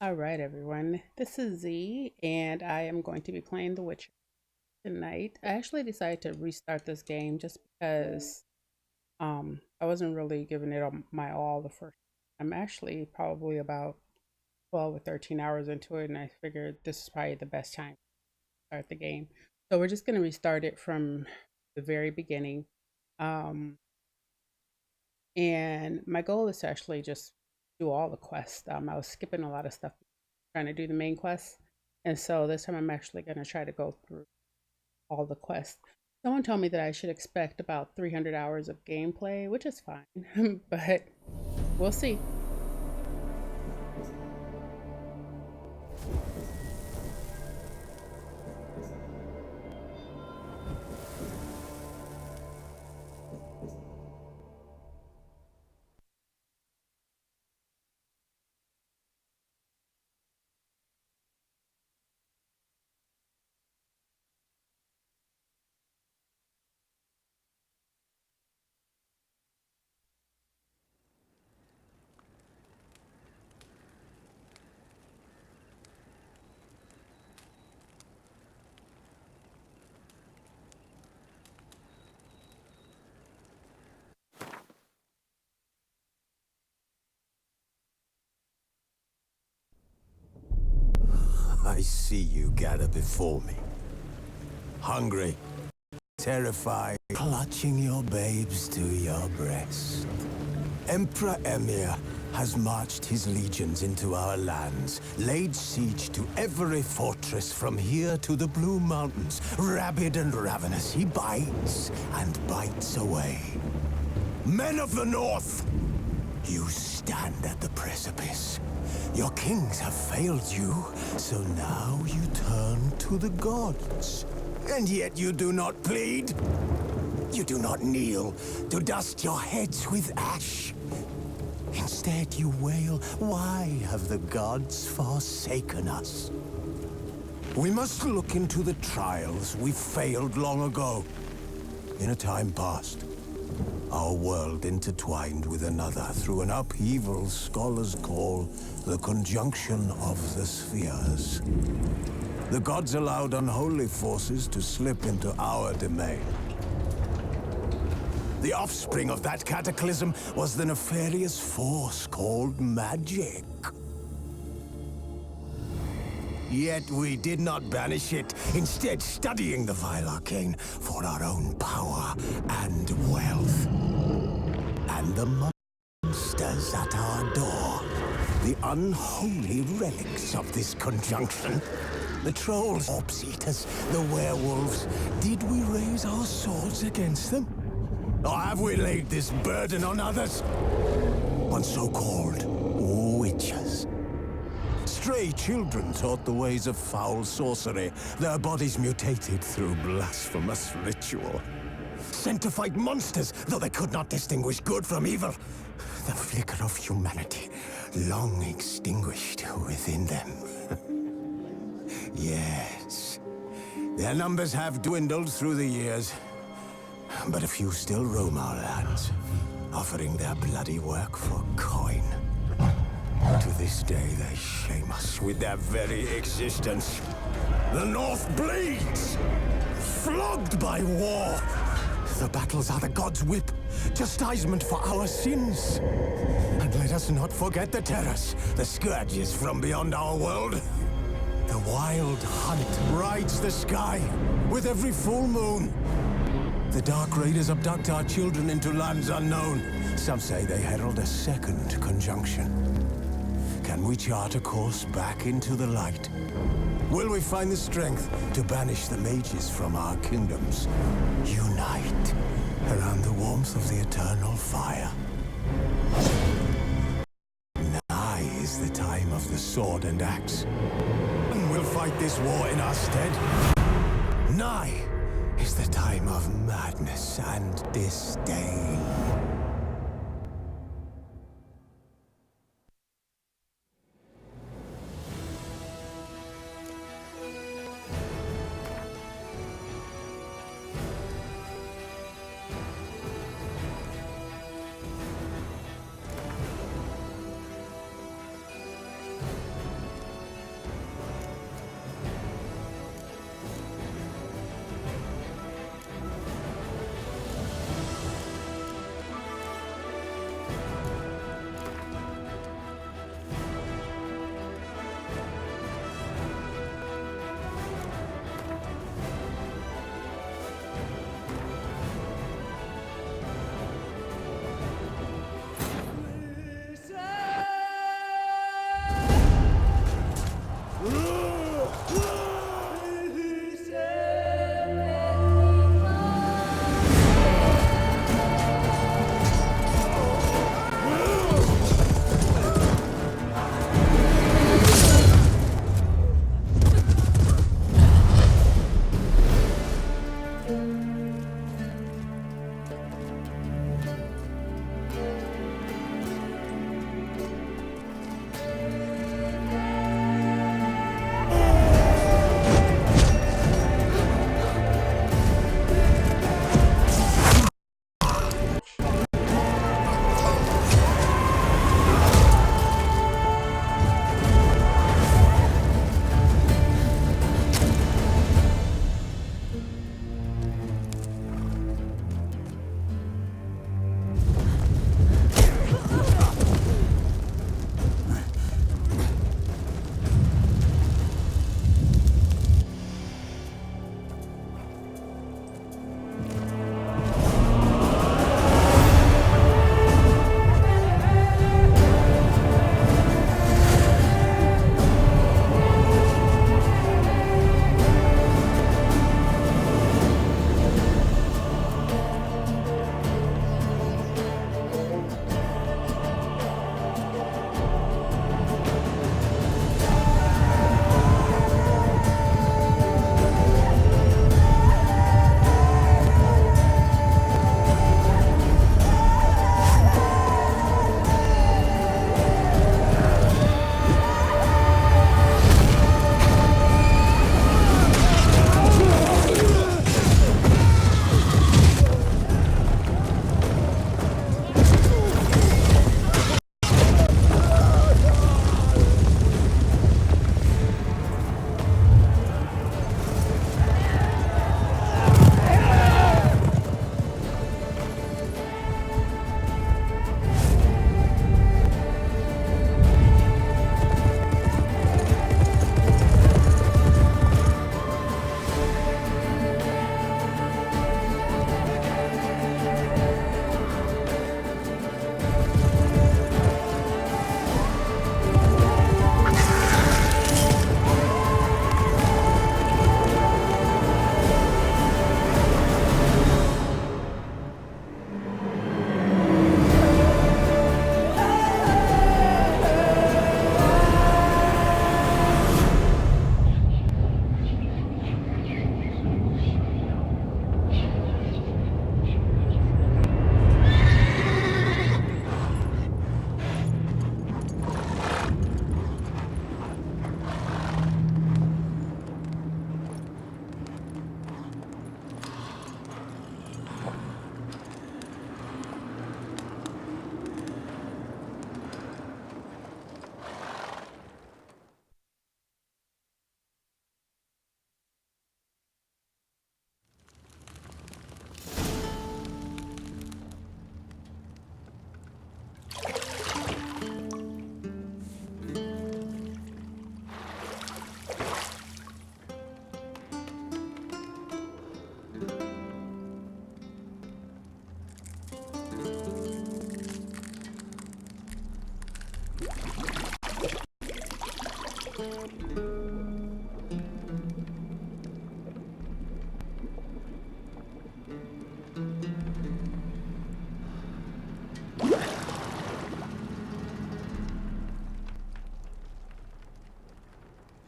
All right, everyone. This is Z, and I am going to be playing The Witcher tonight. I actually decided to restart this game just because I wasn't really giving it my all the first. I'm actually probably about 12 or 13 hours into it, and I figured this is probably the best time to start the game. So we're just going to restart it from the very beginning. Um, and my goal is to actually just do all the quests. I was skipping a lot of stuff trying to do the main quest. And so this time I'm actually going to try to go through all the quests. Someone told me that I should expect about 300 hours of gameplay, which is fine, but we'll see. I see you gather before me. Hungry, terrified, clutching your babes to your breast. Emperor Emir has marched his legions into our lands, laid siege to every fortress from here to the Blue Mountains. Rabid and ravenous, he bites and bites away. Men of the North, you stand at the precipice. Your kings have failed you, so now you turn to the gods. And yet you do not plead. You do not kneel to dust your heads with ash. Instead you wail, why have the gods forsaken us? We must look into the trials we failed long ago. In a time past, our world intertwined with another through an upheaval scholars call the conjunction of the spheres. The gods allowed unholy forces to slip into our domain. The offspring of that cataclysm was the nefarious force called magic. Yet we did not banish it, instead studying the vile arcane for our own power and wealth. And the monsters at our door, the unholy relics of this conjunction. The trolls, corpse eaters, the werewolves, did we raise our swords against them? Or have we laid this burden on others? On so-called witches. Stray children taught the ways of foul sorcery, their bodies mutated through blasphemous ritual. Sent to fight monsters, though they could not distinguish good from evil. The flicker of humanity, long extinguished within them. Yes, their numbers have dwindled through the years, but a few still roam our lands, offering their bloody work for coin. To this day, they shame us with their very existence. The North bleeds, flogged by war. The battles are the gods' whip, chastisement for our sins. And let us not forget the terrors, the scourges from beyond our world. The wild hunt rides the sky with every full moon. The Dark Raiders abduct our children into lands unknown. Some say they herald a second conjunction. Can we chart a course back into the light? Will we find the strength to banish the mages from our kingdoms? Unite around the warmth of the eternal fire. Nigh is the time of the sword and axe. And we'll fight this war in our stead. Nigh is the time of madness and disdain.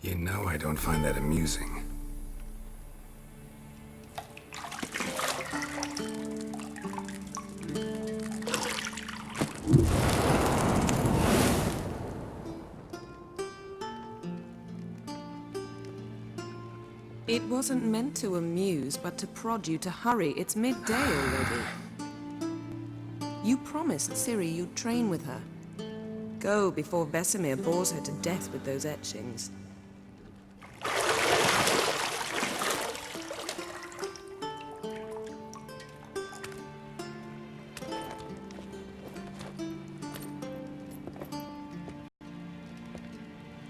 You know I don't find that amusing. It wasn't meant to amuse, but to prod you to hurry. It's midday already. You promised Ciri you'd train with her. Go before Vesemir bores her to death with those etchings.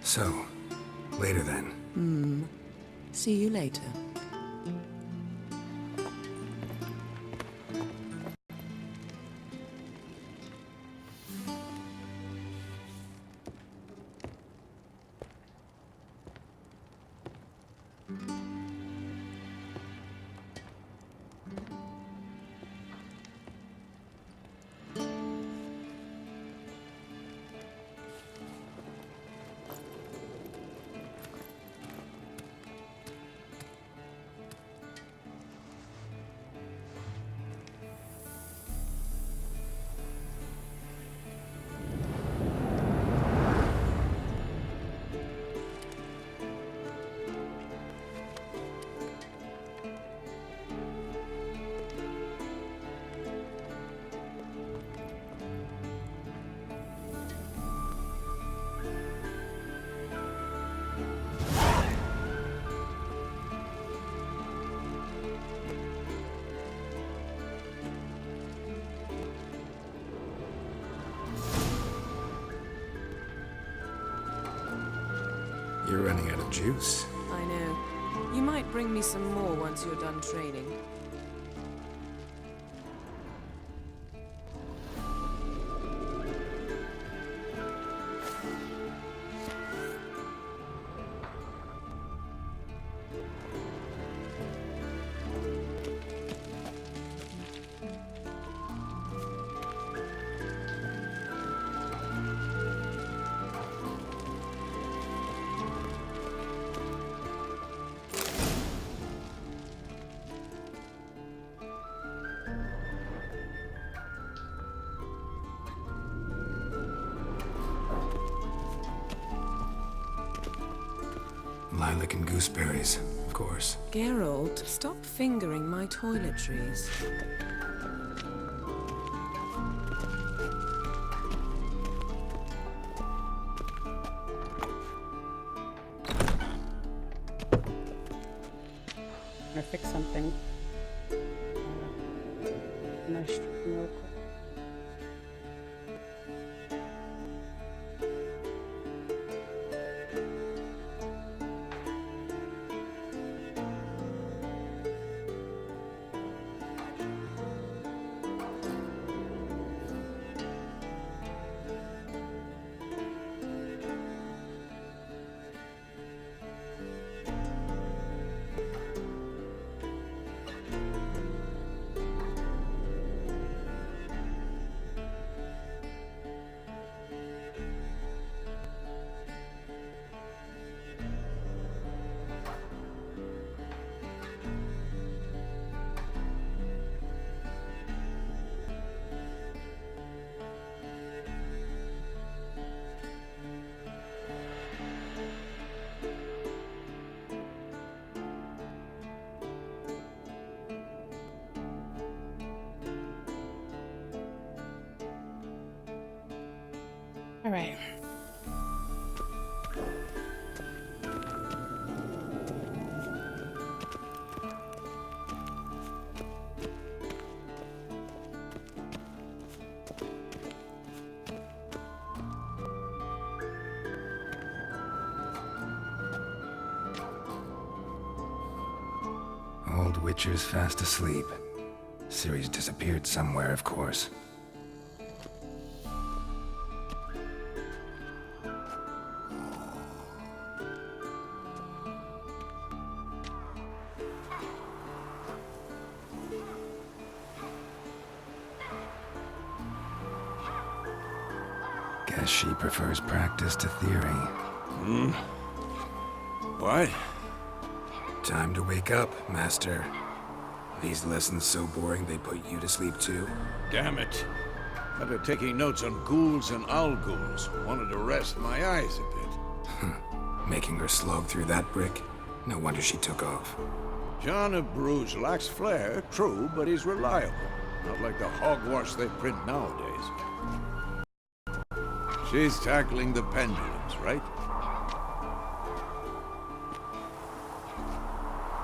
So, later then. See you later. You're running out of juice. I know. You might bring me some more once you're done training. Lilac and gooseberries, of course. Geralt, stop fingering my toiletries. I'm gonna fix something. Real quick. All right. Old Witcher's fast asleep. Ciri's disappeared somewhere, of course. Guess she prefers practice to theory. What? Time to wake up, Master. These lessons so boring they put you to sleep too? Damn it. I've been taking notes on ghouls and owl-ghouls. Wanted to rest my eyes a bit. Making her slog through that brick? No wonder she took off. John of Bruges lacks flair, true, but he's reliable. Not like the hogwash they print nowadays. She's tackling the pendulums, right?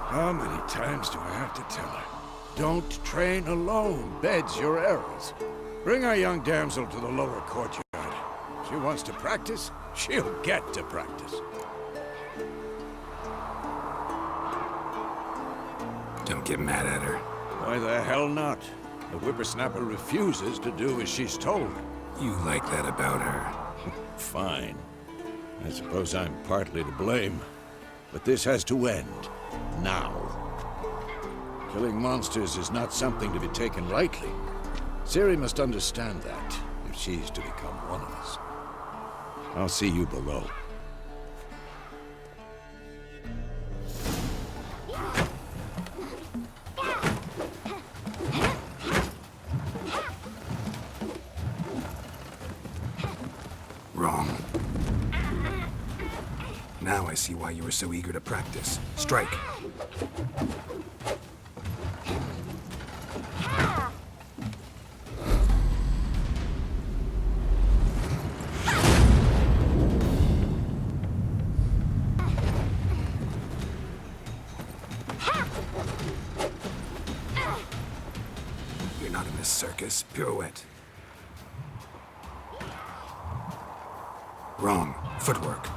How many times do I have to tell her? Don't train alone. Beds your arrows. Bring our young damsel to the lower courtyard. She wants to practice, she'll get to practice. Don't get mad at her. Why the hell not? The whippersnapper refuses to do as she's told. You like that about her. Fine. I suppose I'm partly to blame. But this has to end. Now. Killing monsters is not something to be taken lightly. Ciri must understand that, if she's to become one of us. I'll see you below. Wrong. Now I see why you were so eager to practice. Strike. You're not in this circus. Pirouette. Wrong. Footwork.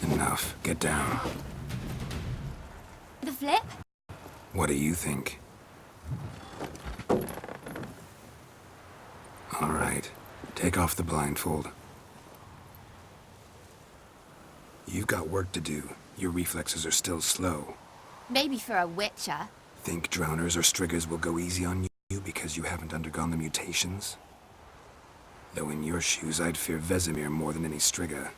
Enough. Get down. The flip? What do you think? All right. Take off the blindfold. You've got work to do. Your reflexes are still slow. Maybe for a witcher. Think drowners or striggers will go easy on you because you haven't undergone the mutations? Though in your shoes, I'd fear Vesemir more than any strigger.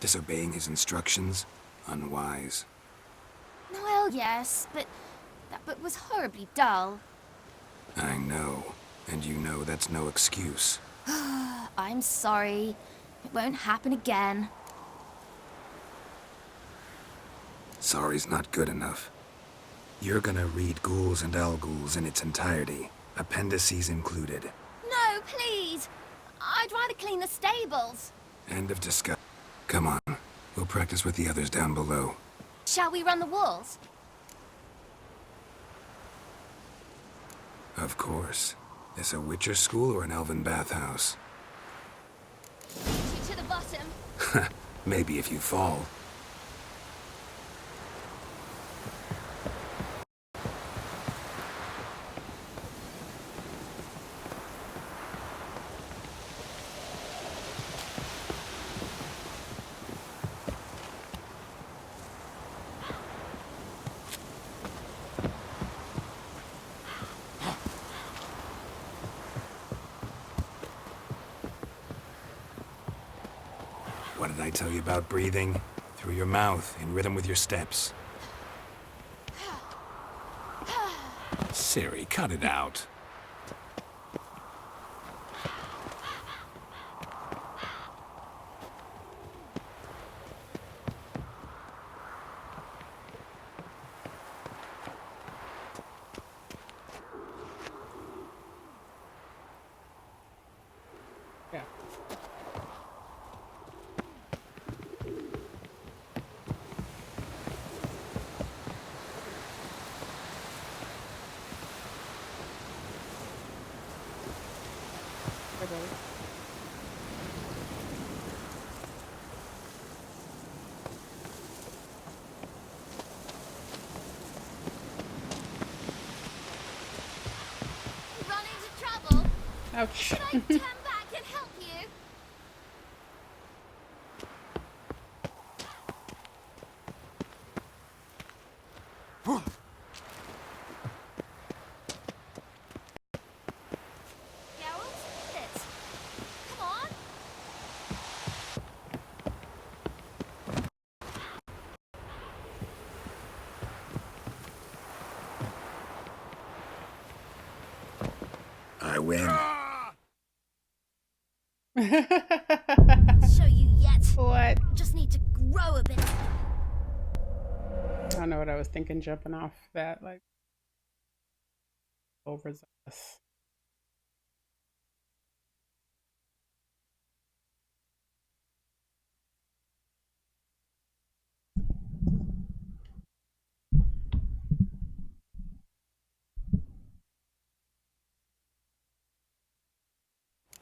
Disobeying his instructions? Unwise. Well, yes, but that book was horribly dull. I know. And you know that's no excuse. I'm sorry. It won't happen again. Sorry's not good enough. You're gonna read Ghouls and Owl-Ghouls in its entirety, appendices included. No, please! I'd rather clean the stables. End of discussion. Come on, we'll practice with the others down below. Shall we run the walls? Of course. This a Witcher school or an elven bathhouse? To the bottom. Maybe if you fall. What did I tell you about breathing? Through your mouth, in rhythm with your steps. Ciri, cut it out. Yeah. Okay. Run into trouble? Ouch. Should I turn back and help you? win. Show you yet. What? Just need to grow a bit. I don't know what I was thinking jumping off that, like, overzealous.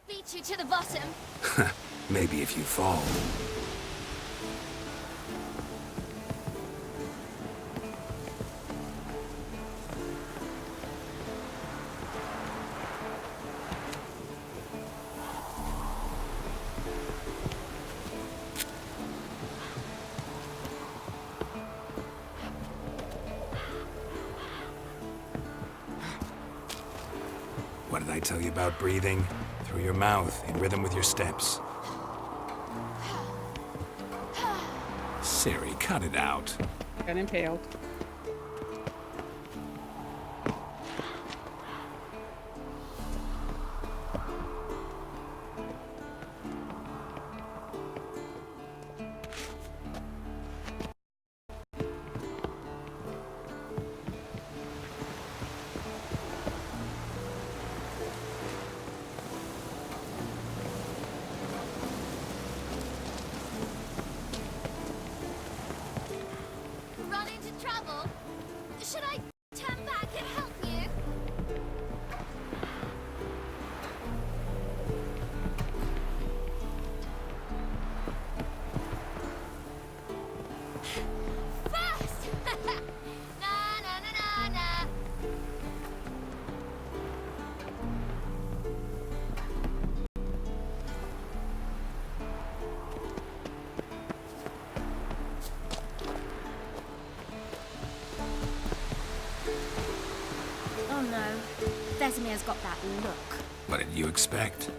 Beat you to the bottom. Maybe if you fall. What did I tell you about breathing? Through your mouth, in rhythm with your steps. Siri, cut it out. Got impaled. Run into trouble? Should I turn back and help you? Fast! Na na na na na. Oh no, Vesemir's got that look. What did you expect?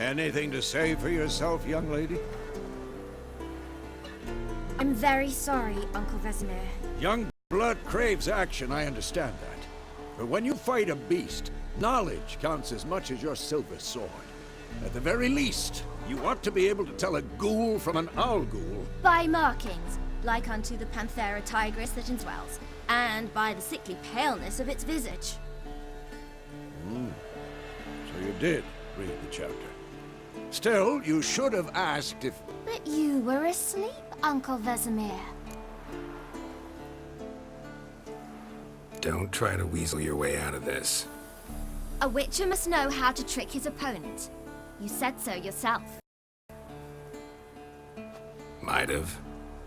Anything to say for yourself, young lady? I'm very sorry, Uncle Vesemir. Young blood craves action, I understand that. But when you fight a beast, knowledge counts as much as your silver sword. At the very least, you ought to be able to tell a ghoul from an owl ghoul. By markings, like unto the Panthera tigris that indwells, and by the sickly paleness of its visage. So you did read the chapter. Still, you should have asked if... But you were asleep, Uncle Vesemir. Don't try to weasel your way out of this. A witcher must know how to trick his opponent. You said so yourself. Might have.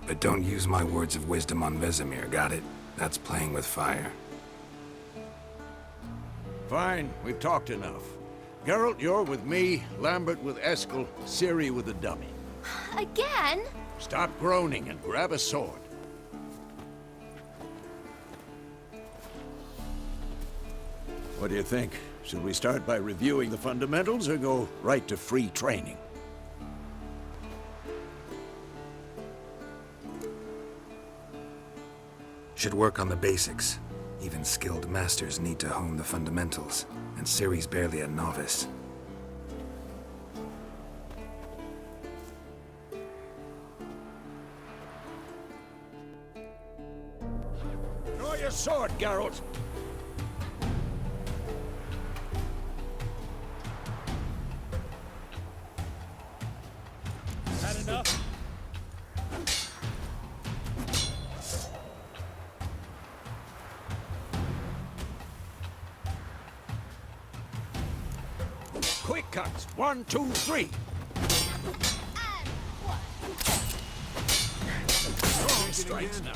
But don't use my words of wisdom on Vesemir, got it? That's playing with fire. Fine, we've talked enough. Geralt, you're with me, Lambert with Eskel, Ciri with the dummy. Again? Stop groaning and grab a sword. What do you think? Should we start by reviewing the fundamentals or go right to free training? Should work on the basics. Even skilled masters need to hone the fundamentals, and Ciri's barely a novice. Draw your sword, Geralt! Had enough? Quick cuts. 1, 2, 3. Strong strikes now.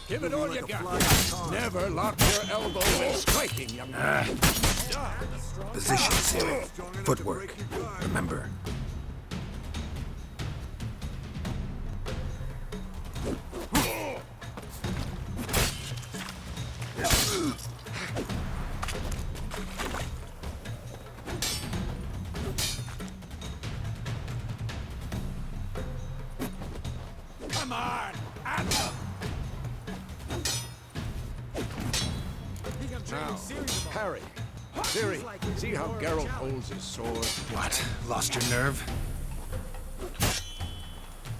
Give it all you got. Never lock your elbow when striking, young man. Position, Ciri. Footwork. Remember. Now, Harry, Ciri, see how Geralt holds his sword? What? Lost your nerve?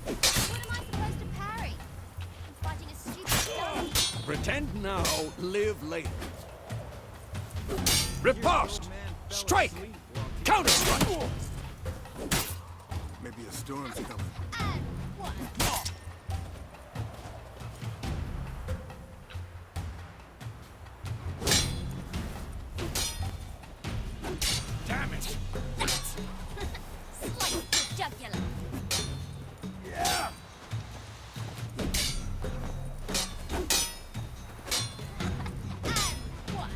What am I supposed to parry? I'm fighting a stupid dummy. Pretend now, live later. Riposte! Strike! Counter-strike! Maybe a storm's coming. And one. Damn it! Slice the jugular. And one.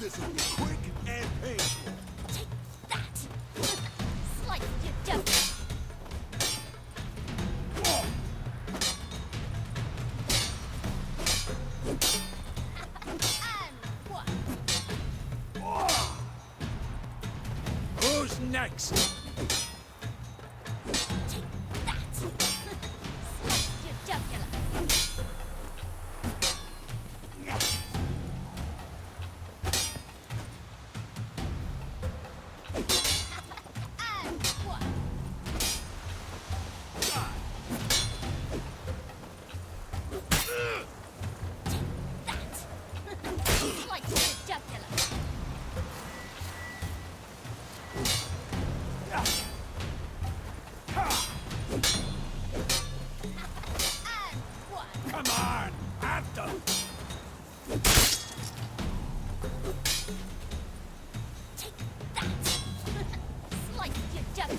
This will be quick and painful. Take that. Slice your jugular. And one. Who's next? Take that. Slice your jugular. And one. Slice your jugular. And one. Come on! At them! Take that. Slice your jugular.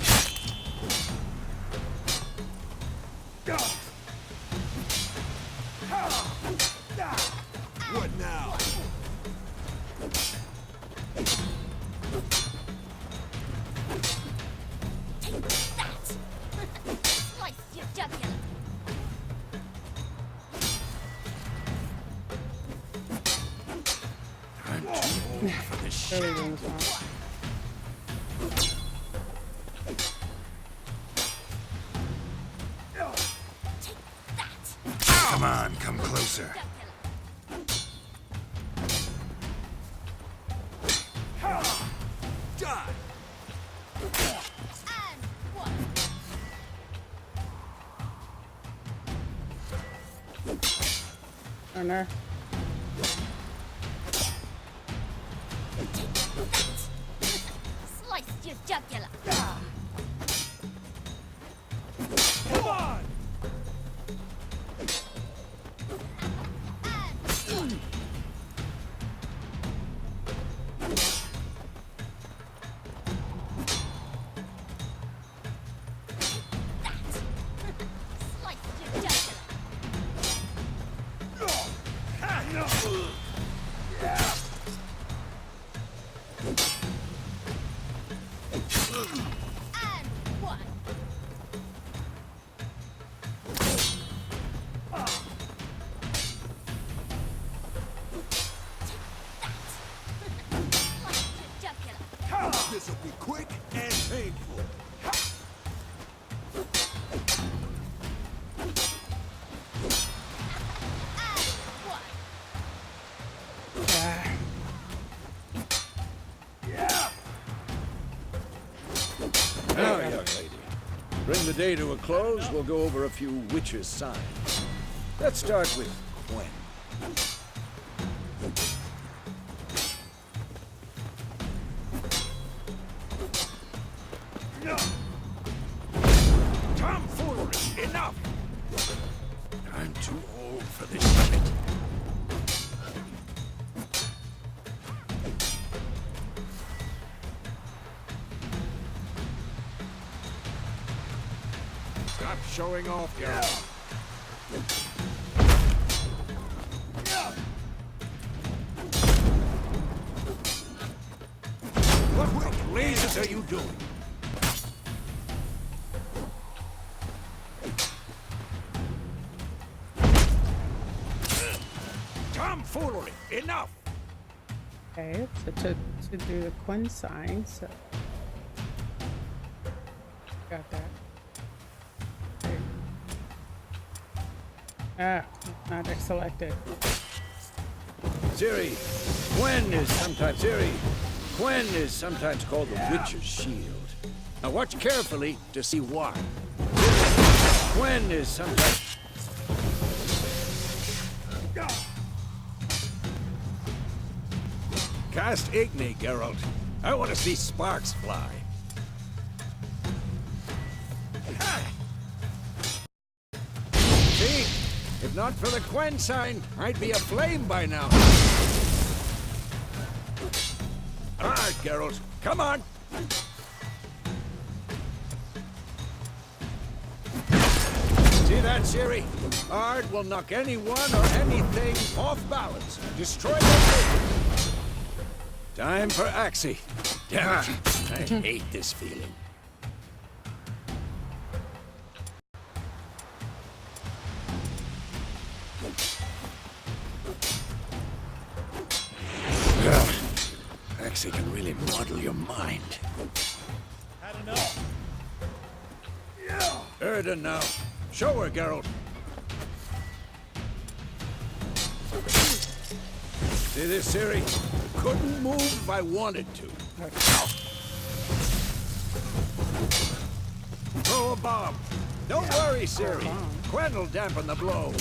What now? Take that. Slice your jugular. I'm too old for this shit. Really doing this wrong. Take that. Come on, come closer. Jugular. Die! And one. Turner. Take that. Slice your jugular. Come on! And slice your jugular. And one. Slice your jugular. This will be quick and painful. And one. Ah, Now, young lady, bring the day to a close. We'll go over a few witches' signs. Let's start with Gwen. Tomfoolery! Enough! I'm too old for this shit. Stop showing off, Geralt. What the blazes are you doing? Tomfoolery! Enough! okay, so to do the Quinn sign, so got that. Okay. Ah, not selected. Ciri, Gwen is sometimes called the Witcher's Shield. Now watch carefully to see why. Gwen is sometimes... Cast Igni, Geralt. I want to see sparks fly. See? If not for the Gwen sign, I'd be aflame by now. Alright, Geralt. Come on! See that, Ciri? Ard will knock anyone or anything off balance. Destroy them. Time for Axie. Damn it. I hate this feeling. Axie can really muddle your mind. Had enough. Erden now. Show her, Geralt. See this, Ciri? Couldn't move if I wanted to. Throw a bomb. Don't worry, Ciri. Gwen will dampen the blow.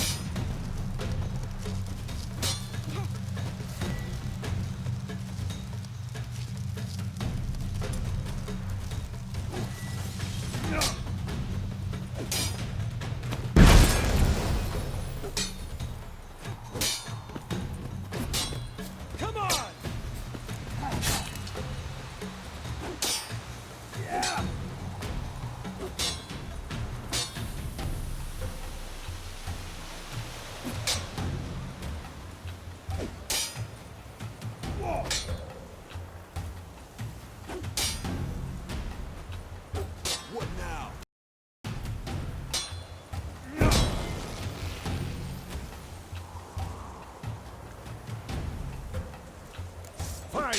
Fine.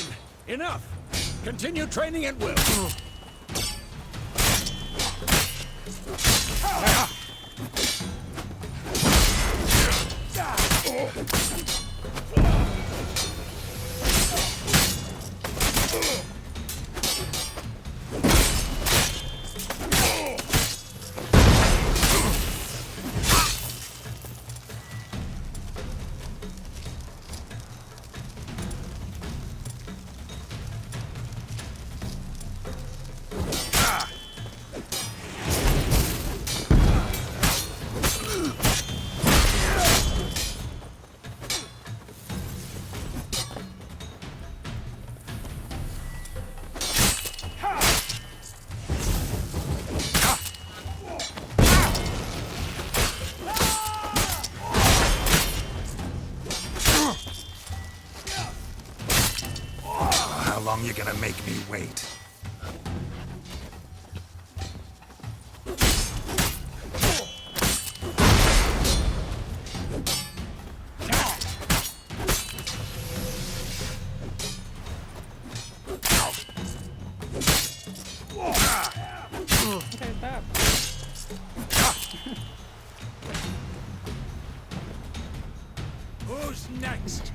Enough. Continue training at will. How long you gonna make me wait? Okay, stop. Who's next?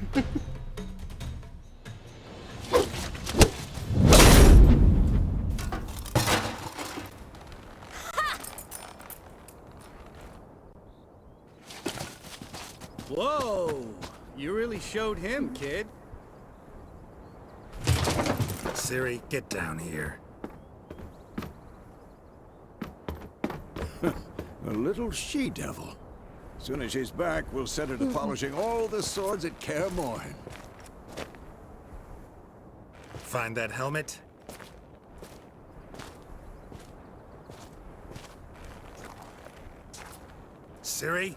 Whoa! You really showed him, kid. Ciri, get down here. A little she-devil. Soon as she's back, we'll set her to polishing all the swords at Kaer Morhen. Find that helmet? Ciri?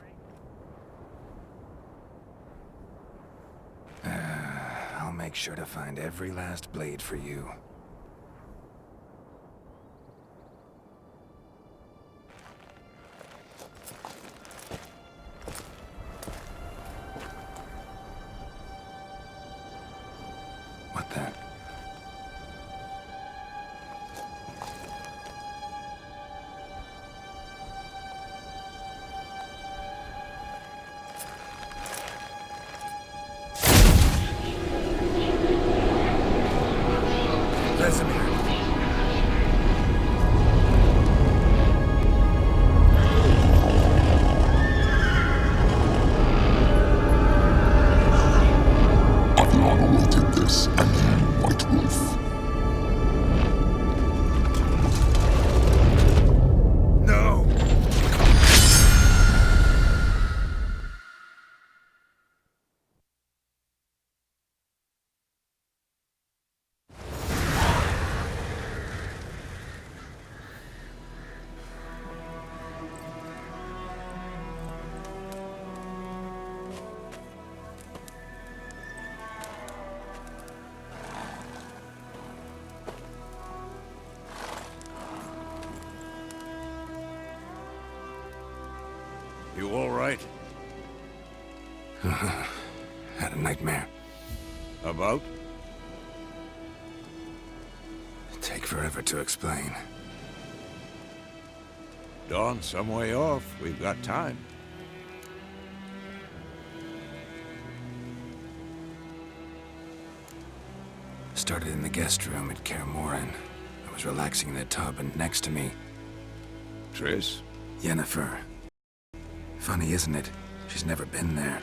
I'll make sure to find every last blade for you. What the? You all right? Had a nightmare. About? Take forever to explain. Dawn's some way off. We've got time. Started in the guest room at Kaer Morhen. I was relaxing in the tub, and next to me, Triss? Yennefer. Funny, isn't it? She's never been there.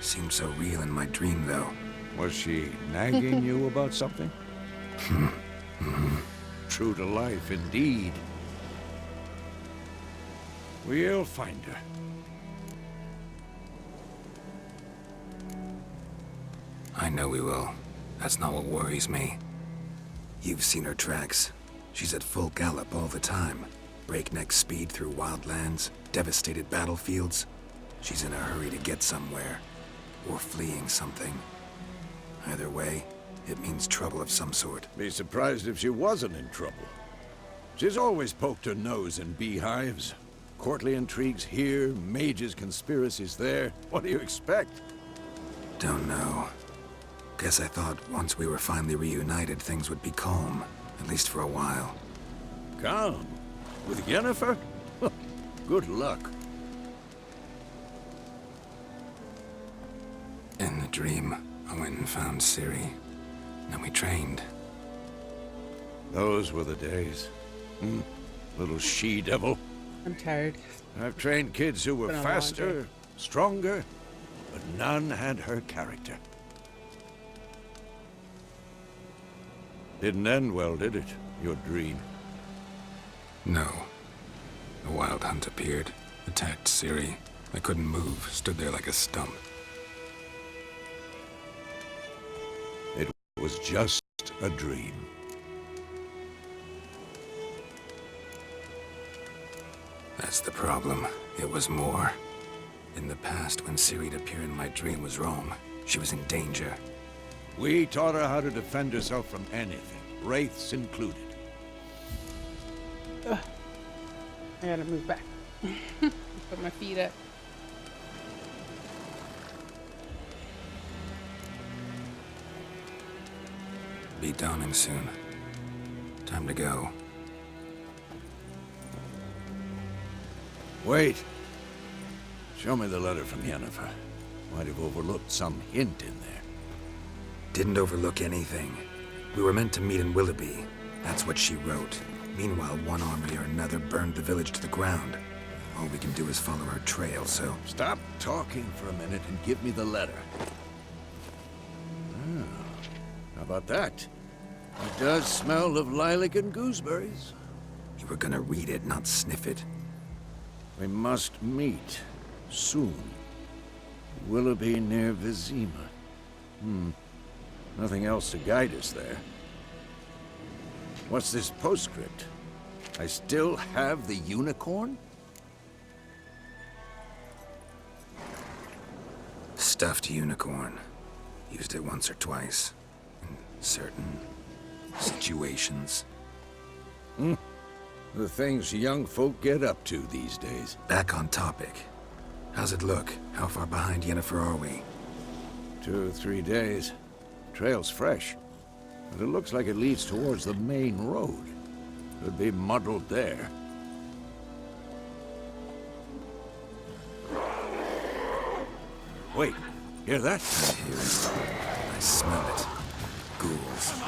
Seemed so real in my dream, though. Was she nagging you about something? True to life, indeed. We'll find her. I know we will. That's not what worries me. You've seen her tracks. She's at full gallop all the time. Breakneck speed through wildlands, devastated battlefields. She's in a hurry to get somewhere. Or fleeing something. Either way, it means trouble of some sort. Be surprised if she wasn't in trouble. She's always poked her nose in beehives. Courtly intrigues here, mages' conspiracies there. What do you expect? Don't know. Guess I thought once we were finally reunited, things would be calm. At least for a while. Calm? With Yennefer? Good luck. In the dream, I went and found Ciri. Then we trained. Those were the days. Little she-devil. I'm tired. I've trained kids who were Been a long faster, stronger, but none had her character. Didn't end well, did it? Your dream? No. A wild hunt appeared, attacked Ciri. I couldn't move, stood there like a stump. It was just a dream. That's the problem. It was more. In the past, when Ciri'd appear in my dream was wrong. She was in danger. We taught her how to defend herself from anything, wraiths included. I gotta move back. Put my feet up. Be dawning soon. Time to go. Wait. Show me the letter from Yennefer. Might have overlooked some hint in there. Didn't overlook anything. We were meant to meet in Willoughby. That's what she wrote. Meanwhile, one army or another burned the village to the ground. All we can do is follow her trail, so... Stop talking for a minute and give me the letter. How about that? It does smell of lilac and gooseberries. You were gonna read it, not sniff it. We must meet. Soon. Willoughby near Vizima. Nothing else to guide us there. What's this postscript? I still have the unicorn? Stuffed unicorn. Used it once or twice. In certain situations. The things young folk get up to these days. Back on topic. How's it look? How far behind Yennefer are we? 2 or 3 days. Trail's fresh. But it looks like it leads towards the main road. Could be muddled there. Wait, hear that? I hear it. I smell it. Ghouls.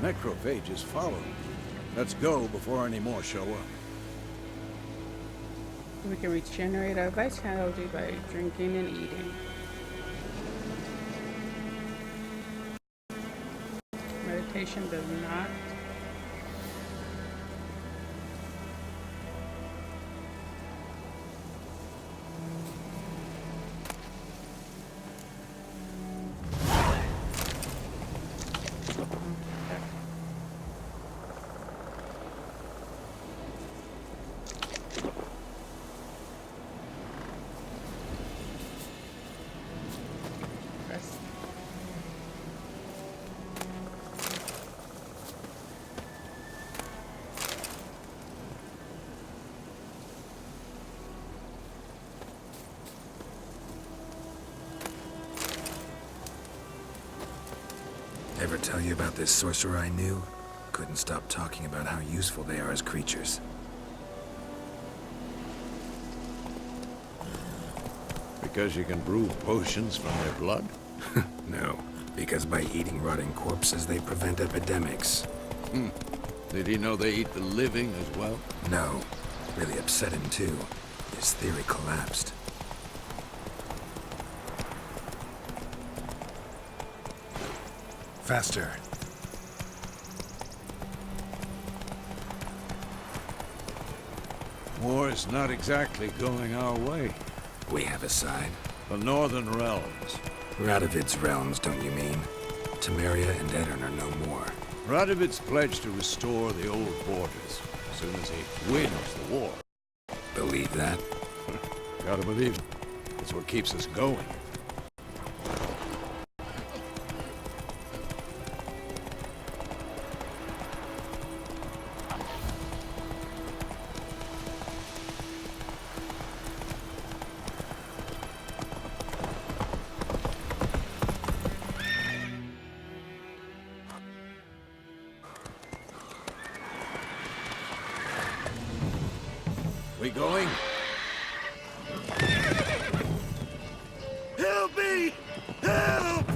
Necrophages follow. Let's go before any more show up. We can regenerate our vitality by drinking and eating. mutation does not. Ever tell you about this sorcerer I knew? Couldn't stop talking about how useful they are as creatures. Because you can brew potions from their blood? No, because by eating rotting corpses, they prevent epidemics. Did he know they eat the living as well? No, really upset him too. His theory collapsed. Faster. War is not exactly going our way. We have a side. The Northern Realms. Radovid's realms, don't you mean? Temeria and Edirn are no more. Radovid's pledged to restore the old borders as soon as he wins the war. Believe that? Gotta believe it. It's what keeps us going. We going? Help me! Help!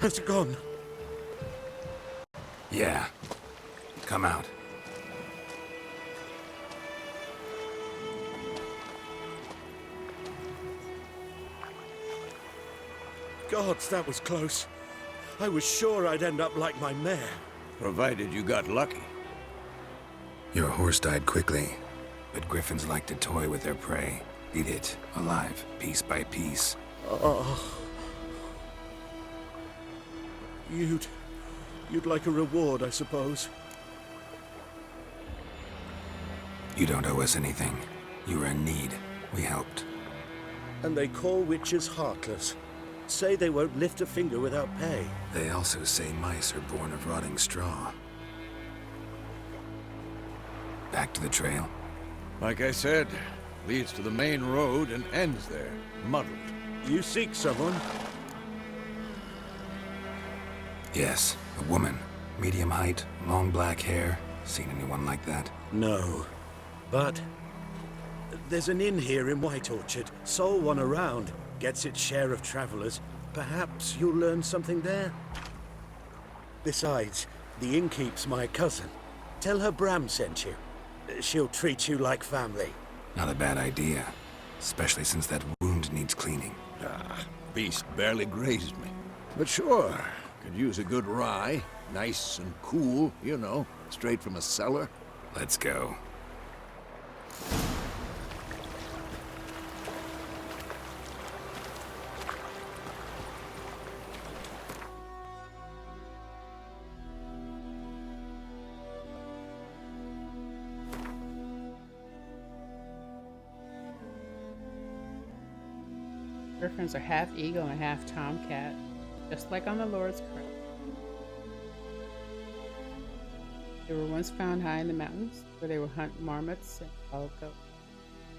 Has it gone? Yeah. Come out. Gods, that was close. I was sure I'd end up like my mare. Provided you got lucky. Your horse died quickly, but griffins like to toy with their prey. Eat it, alive, piece by piece. Oh. You'd like a reward, I suppose. You don't owe us anything. You were in need. We helped. And they call witches heartless. Say they won't lift a finger without pay. They also say mice are born of rotting straw. Back to the trail. Like I said, leads to the main road and ends there, muddled. You seek someone? Yes, a woman. Medium height, long black hair. Seen anyone like that? No. But there's an inn here in White Orchard. Sole one around. Gets its share of travelers. Perhaps you'll learn something there? Besides, the innkeep's my cousin. Tell her Bram sent you. She'll treat you like family. Not a bad idea. Especially since that wound needs cleaning. Beast barely grazed me. But sure, could use a good rye. Nice and cool, you know, straight from a cellar. Let's go. Griffins are half eagle and half tomcat, just like on the Lord's Crown. They were once found high in the mountains, where they would hunt marmots and wild goats.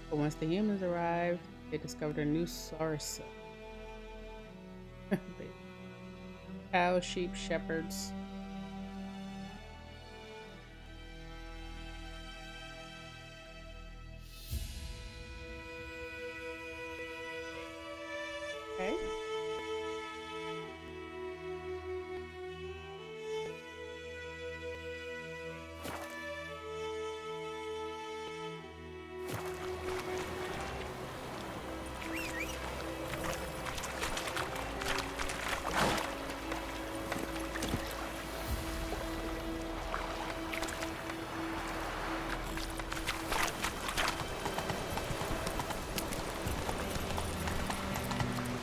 But once the humans arrived, they discovered a new source of cows, sheep, shepherds. Okay.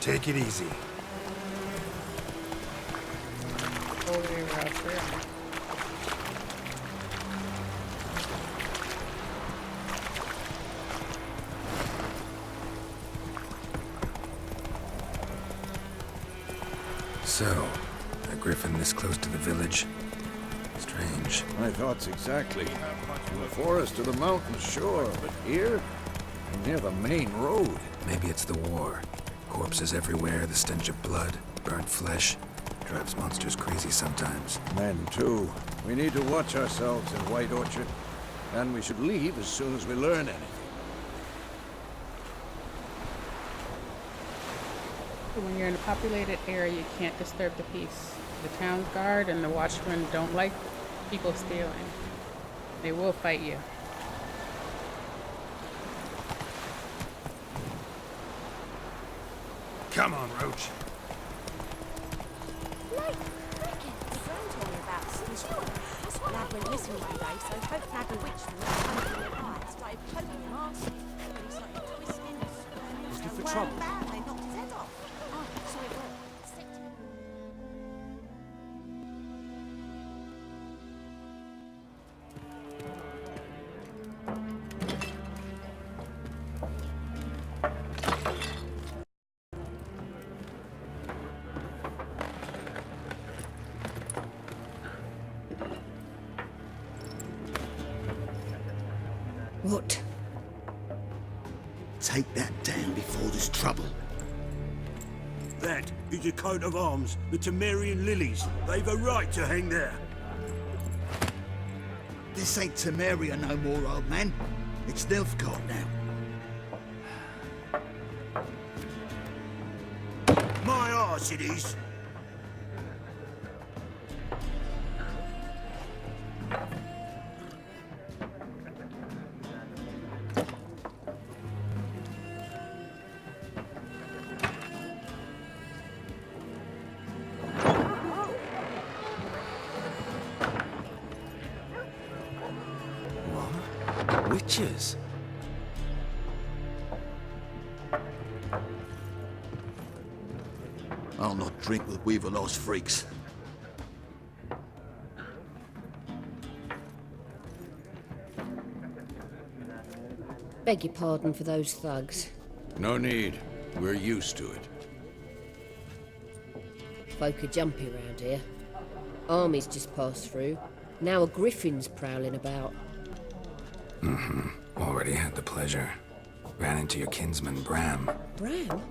Take it easy. Over there. So, a griffin this close to the village? Strange. My thoughts exactly. In the forest or the mountains, sure, but here? Near the main road. Maybe it's the war. Corpses everywhere, the stench of blood, burnt flesh. Drives monsters crazy sometimes. Men, too. We need to watch ourselves in White Orchard. And we should leave as soon as we learn anything. When you're in a populated area, you can't disturb the peace. The town guard and the watchmen don't like people stealing. They will fight you. Come on, Roach. Like cricket. The friend told me about Stitch. That's what Lad went missing one day, so Hope Lad bewitched him and the eye. Started poking him arse. He's like twisting and squirming. Looking for Well, trouble? bad, they knocked his head off. Oh, so it was. Stick to him. What? Take that down before there's trouble. That is a coat of arms, the Temerian lilies. They've a right to hang there. This ain't Temeria no more, old man. It's Nilfgaard now. My arse it is. Witches. I'll not drink with Weaverlaw's freaks. Beg your pardon for those thugs. No need. We're used to it. Folk are jumpy round here. Armies just passed through. Now a griffin's prowling about. Already had the pleasure. Ran into your kinsman, Bram. Bram?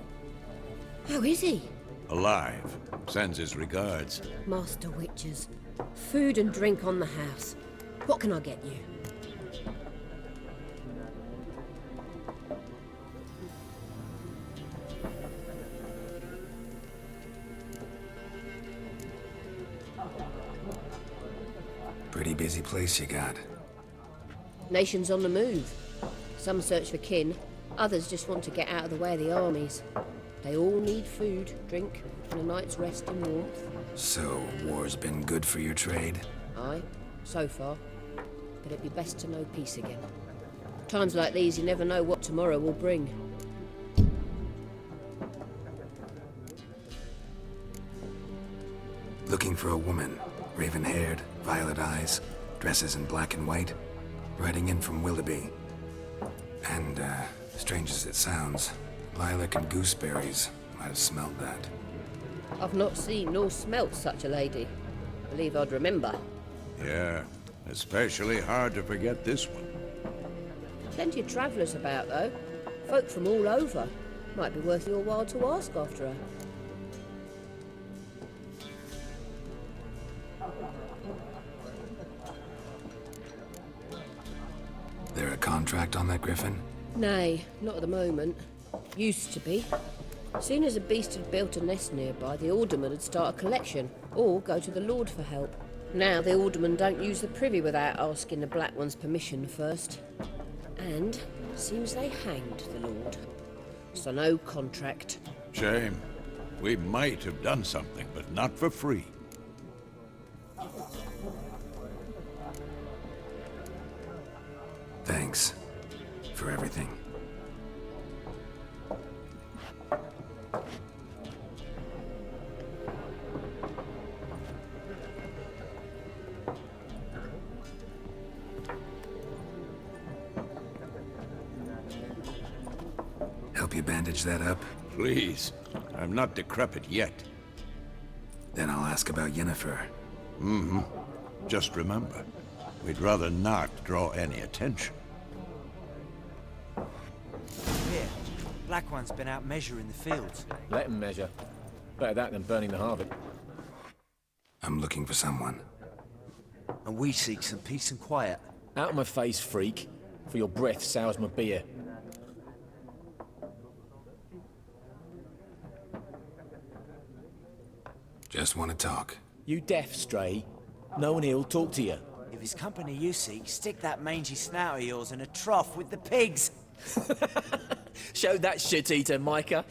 How is he? Alive. Sends his regards. Master Witches. Food and drink on the house. What can I get you? Pretty busy place you got. Nations on the move. Some search for kin, others just want to get out of the way of the armies. They all need food, drink, and a night's rest and warmth. So, war's been good for your trade? Aye, so far. But it'd be best to know peace again. Times like these, you never know what tomorrow will bring. Looking for a woman. Raven-haired, violet eyes, dresses in black and white. Riding in from Willoughby. And, strange as it sounds, Lilac and gooseberries. Might have smelled that. I've not seen nor smelt such a lady. Believe I'd remember. Yeah, especially hard to forget this one. Plenty of travellers about, though. Folk from all over. Might be worth your while to ask after her. There a contract on that griffin? Nay, not at the moment. Used to be. Soon as a beast had built a nest nearby, the alderman would start a collection, or go to the Lord for help. Now the aldermen don't use the privy without asking the Black One's permission first. And seems they hanged the Lord. So no contract. Shame. We might have done something, but not for free. Thanks for everything. Help you bandage that up? Please. I'm not decrepit yet. Then I'll ask about Yennefer. Mm-hmm. Just remember, we'd rather not draw any attention. Here, Black One's been out measuring the fields. Let him measure. Better that than burning the harvest. I'm looking for someone. And we seek some peace and quiet. Out of my face, freak. For your breath sours my beer. Just want to talk. You deaf, Stray? No one here'll talk to you. If it's company you seek, stick that mangy snout of yours in a trough with the pigs. Show that shit-eater, Micah.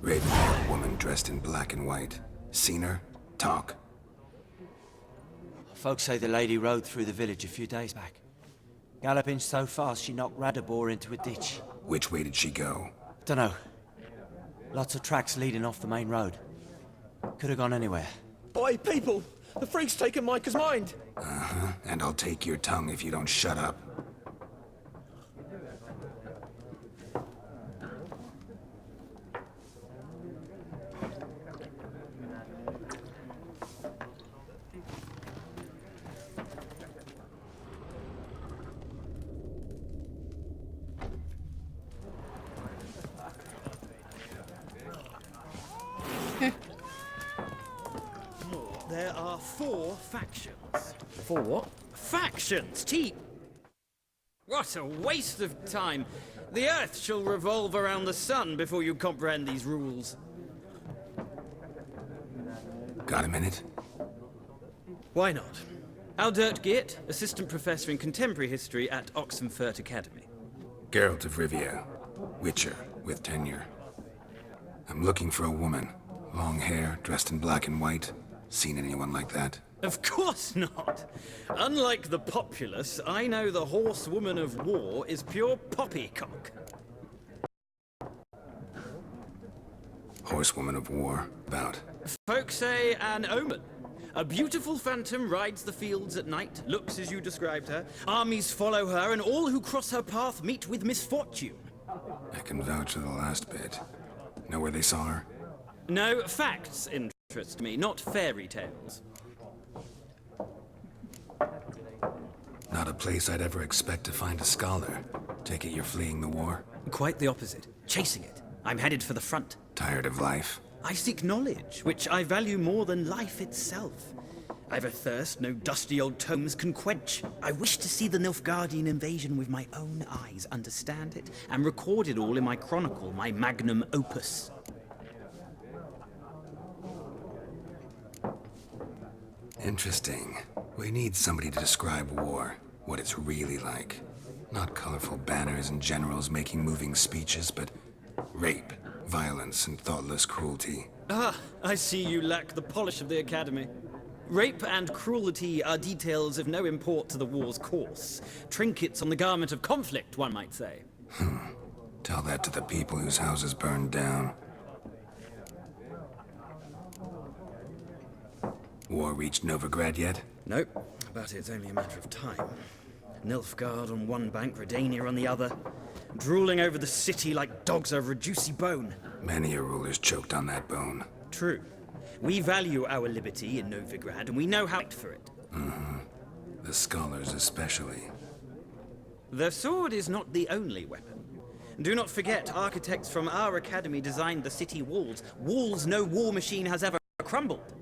Raven-haired woman dressed in black and white. Seen her? Talk. Folks say the lady rode through the village a few days back. Galloping so fast she knocked Radabor into a ditch. Which way did she go? Dunno. Lots of tracks leading off the main road. Could have gone anywhere. Boy, people! The freak's taken Micah's mind! Uh-huh. And I'll take your tongue if you don't shut up. There are 4 factions. 4 what? Factions! What a waste of time! The Earth shall revolve around the sun before you comprehend these rules. Got a minute? Why not? Aldert Geert, Assistant Professor in Contemporary History at Oxenfurt Academy. Geralt of Rivia. Witcher, with tenure. I'm looking for a woman. Long hair, dressed in black and white. Seen anyone like that? Of course not! Unlike the populace, I know the horsewoman of war is pure poppycock. Horsewoman of war? About? Folk say an omen. A beautiful phantom rides the fields at night, looks as you described her. Armies follow her, and all who cross her path meet with misfortune. I can vouch for the last bit. Know where they saw her? No, facts interest me, not fairy tales. Not a place I'd ever expect to find a scholar. Take it you're fleeing the war? Quite the opposite. Chasing it. I'm headed for the front. Tired of life? I seek knowledge, which I value more than life itself. I've a thirst no dusty old tomes can quench. I wish to see the Nilfgaardian invasion with my own eyes, understand it, and record it all in my chronicle, my magnum opus. Interesting. We need somebody to describe war, what it's really like. Not colorful banners and generals making moving speeches, but rape, violence, and thoughtless cruelty. Ah, I see you lack the polish of the Academy. Rape and cruelty are details of no import to the war's course. Trinkets on the garment of conflict, one might say. Tell that to the people whose houses burned down. War reached Novigrad yet? Nope, but it's only a matter of time. Nilfgaard on one bank, Redania on the other, drooling over the city like dogs over a juicy bone. Many a ruler's choked on that bone. True. We value our liberty in Novigrad, and we know how to fight for it. Mm-hmm. The scholars especially. The sword is not the only weapon. Do not forget, architects from our academy designed the city walls. Walls no war machine has ever crumbled.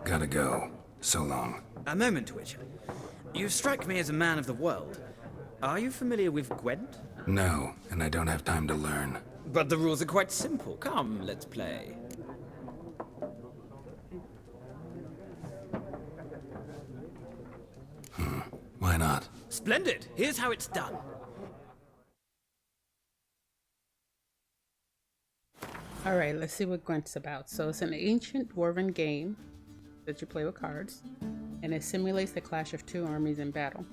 Gotta go. So long. A moment, Witcher. You strike me as a man of the world. Are you familiar with Gwent? No, and I don't have time to learn. But the rules are quite simple. Come, let's play. Why not? Splendid! Here's how it's done. Alright, let's see what Gwent's about. So it's an ancient dwarven game that you play with cards, and it simulates the clash of two armies in battle.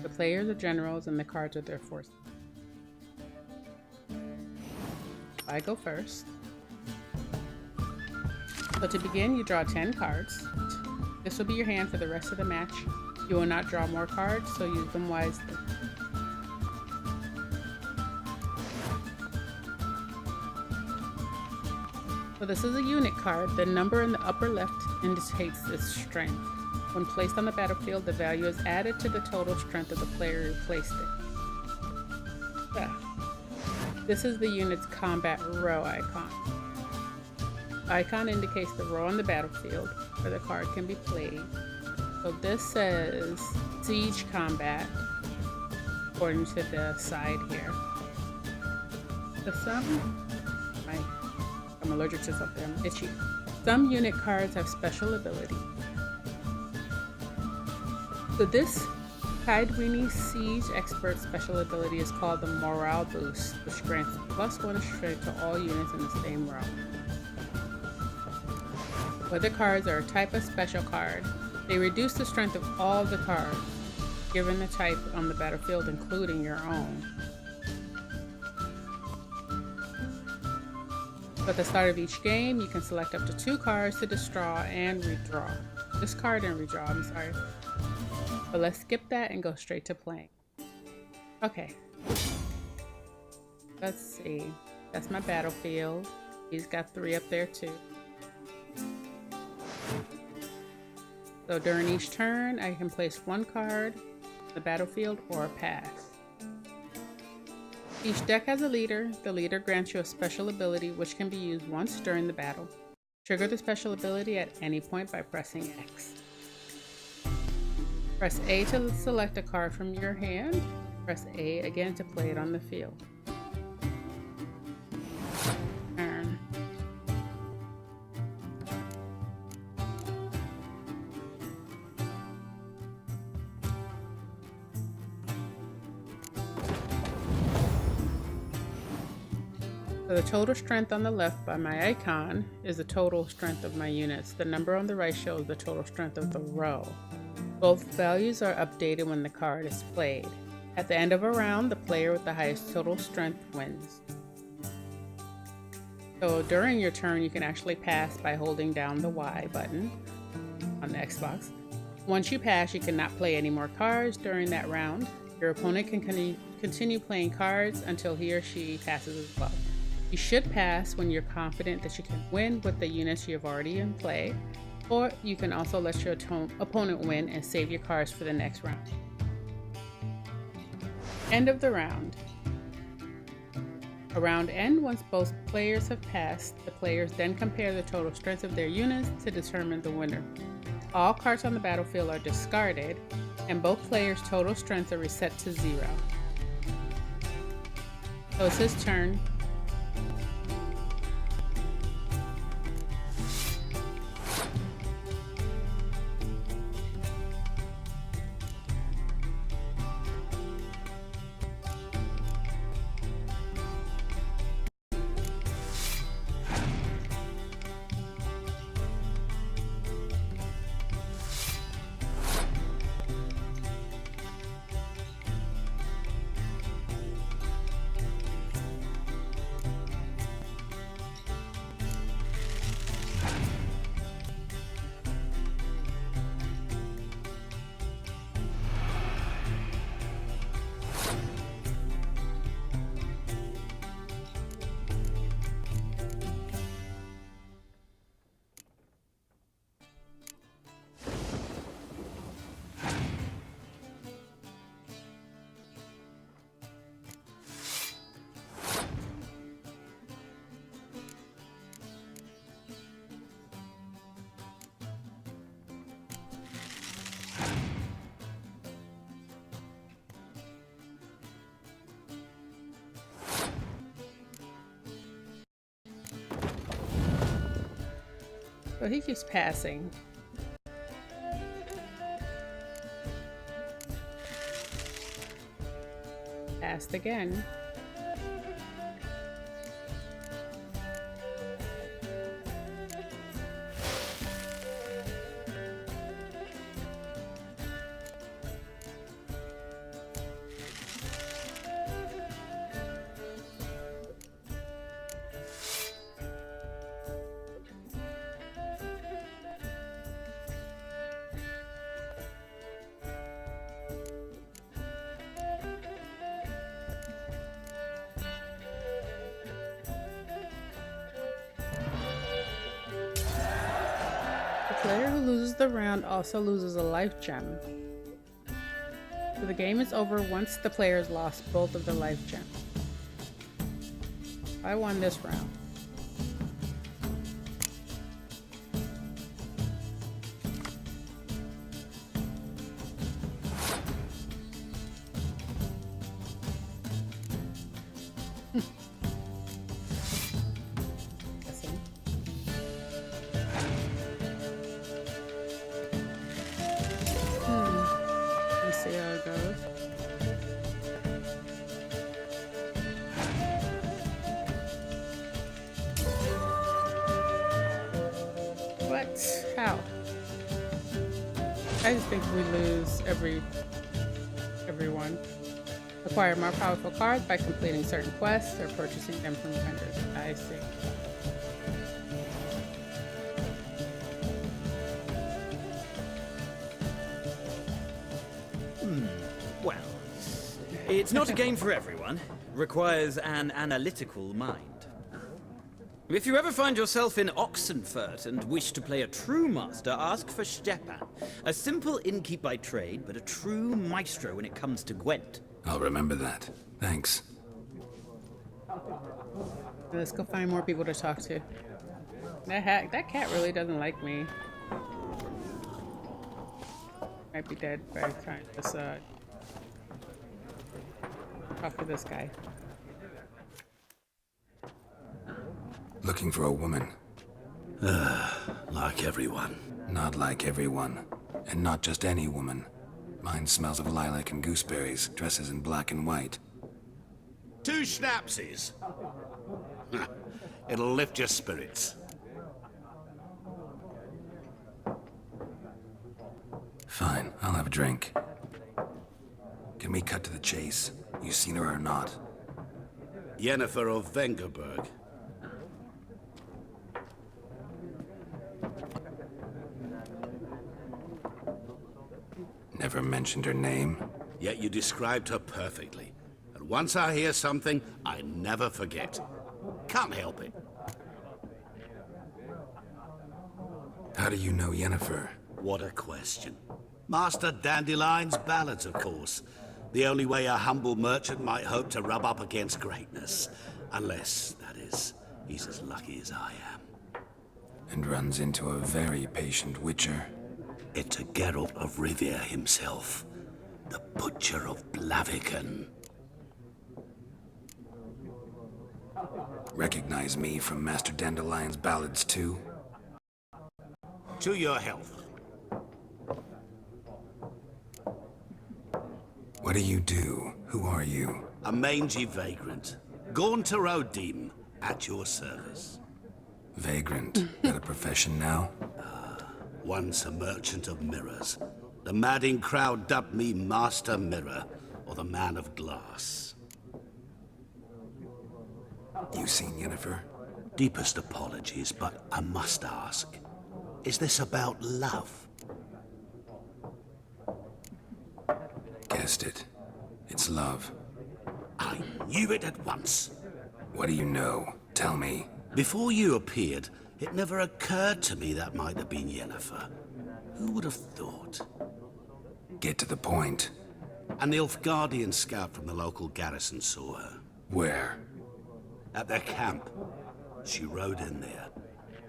The players are generals and the cards are their forces. I go first. So to begin, you draw 10 cards. This will be your hand for the rest of the match. You will not draw more cards, so use them wisely. So this is a unit card. The number in the upper left indicates its strength. When placed on the battlefield, the value is added to the total strength of the player who placed it. Yeah. This is the unit's combat row icon. Icon indicates the row on the battlefield where the card can be played. So this says Siege Combat, according to the side here. I'm allergic to something, I'm itchy. Some unit cards have special ability. So this Kaedweni Siege Expert special ability is called the Morale Boost, which grants +1 strength to all units in the same row. Weather cards are a type of special card. They reduce the strength of all the cards, given the type on the battlefield, including your own. So at the start of each game, you can select up to 2 cards to disdraw and redraw. Discard and redraw, I'm sorry. But let's skip that and go straight to playing. Okay. Let's see. That's my battlefield. He's got 3 up there too. So during each turn, I can place 1 card on the battlefield or pass. Each deck has a leader. The leader grants you a special ability which can be used once during the battle. Trigger the special ability at any point by pressing X. Press A to select a card from your hand. Press A again to play it on the field. Turn. So the total strength on the left by my icon is the total strength of my units. The number on the right shows the total strength of the row. Both values are updated when the card is played. At the end of a round, the player with the highest total strength wins. So during your turn, you can actually pass by holding down the Y button on the Xbox. Once you pass, you cannot play any more cards during that round. Your opponent can continue playing cards until he or she passes as well. You should pass when you're confident that you can win with the units you have already in play, or you can also let your opponent win and save your cards for the next round. End of the round. A round ends once both players have passed. The players then compare the total strength of their units to determine the winner. All cards on the battlefield are discarded, and both players' total strength are reset to 0. So it's his turn. So he keeps passing. Passed again. The player who loses the round also loses a life gem. So the game is over once the players lost both of the life gems. I won this round. See how it goes. What? How? I just think we lose everyone. Acquire more powerful cards by completing certain quests or purchasing them from vendors. I see. Well, it's not a game for everyone. Requires an analytical mind. If you ever find yourself in Oxenfurt and wish to play a true master, ask for Stepan. A simple innkeep by trade, but a true maestro when it comes to Gwent. I'll remember that. Thanks. Let's go find more people to talk to. That cat really doesn't like me. Might be dead by the time this talk to this guy. Looking for a woman. Like everyone. Not like everyone. And not just any woman. Mine smells of lilac and gooseberries, dresses in black and white. 2 schnapsies. It'll lift your spirits. Fine, I'll have a drink. Can we cut to the chase? You seen her or not? Yennefer of Vengerberg. Never mentioned her name. Yet you described her perfectly. And once I hear something, I never forget. Can't help it. How do you know Yennefer? What a question. Master Dandelion's ballads, of course. The only way a humble merchant might hope to rub up against greatness. Unless, that is, he's as lucky as I am. And runs into a very patient witcher. It's a Geralt of Rivia himself. The Butcher of Blaviken. Recognize me from Master Dandelion's ballads too? To your health. What do you do? Who are you? A mangy vagrant. Gaunter Odim, at your service. Vagrant? That a profession now? Once a merchant of mirrors. The madding crowd dubbed me Master Mirror, or the Man of Glass. You seen Yennefer? Deepest apologies, but I must ask. Is this about love? Guessed it. It's love. I knew it at once. What do you know? Tell me. Before you appeared, it never occurred to me that might have been Yennefer. Who would have thought? Get to the point. An Nilfgaardian scout from the local garrison saw her. Where? At their camp. She rode in there.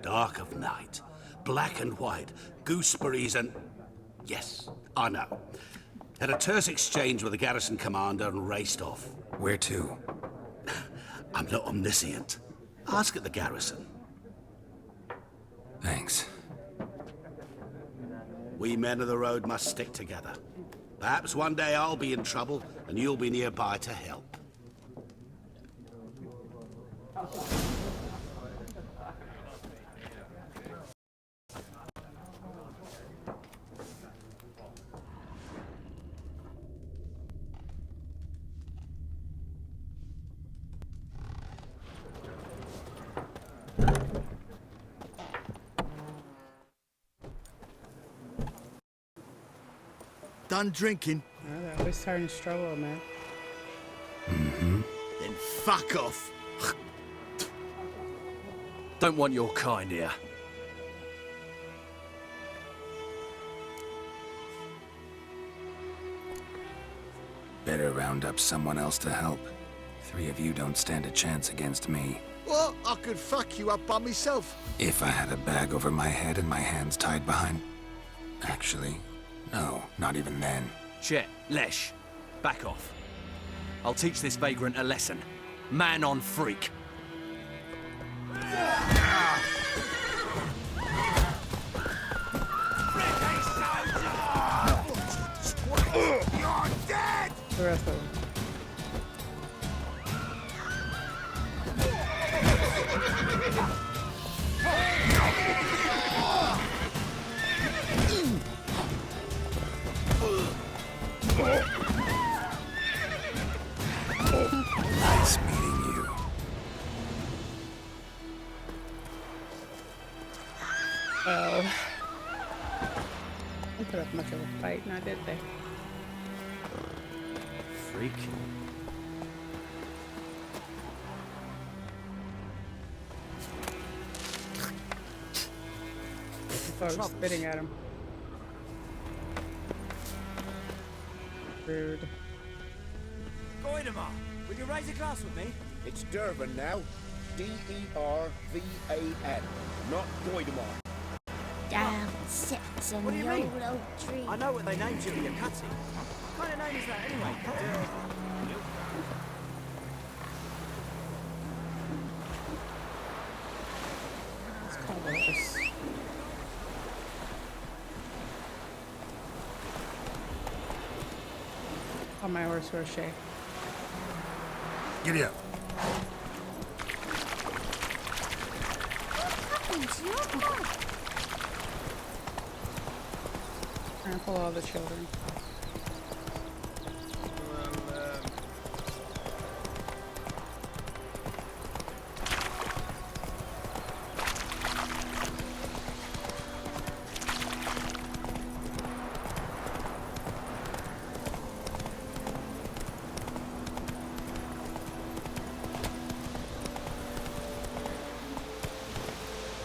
Dark of night. Black and white. Gooseberries and... Yes, I know. Had a terse exchange with the garrison commander and raced off. Where to? I'm not omniscient. Ask at the garrison. Thanks. We men of the road must stick together. Perhaps one day I'll be in trouble, and you'll be nearby to help. Done drinking? Oh, they're always starting to struggle, man. Then fuck off. Don't want your kind here. Better round up someone else to help. 3 of you don't stand a chance against me. Well, I could fuck you up by myself. If I had a bag over my head and my hands tied behind... Actually, no, not even then. Chet, Lesh, back off. I'll teach this vagrant a lesson. Man on freak. You're dead! The rest of them. Nice meeting you. Oh. They put up much of a fight, now did they? Freak. People are spitting at him. Rude. Queendom, will you raise a glass with me? It's Durban now. D-E-R-V-A-N, not Queendom. Down sits in What do you the mean? old oak tree. I know what they named you in your cutscene. What kind of name is that anyway? Let's call this. On my horse, Rocher. Giddy up. What happened to your boy? Trample all the children.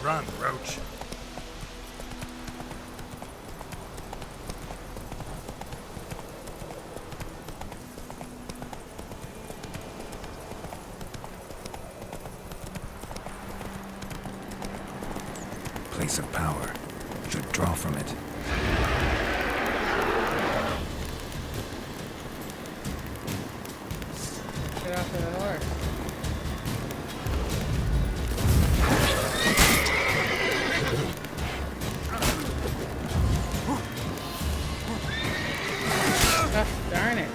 Run, Roach. Place of power. Should draw from it. Get off of the horse. Oh, darn it.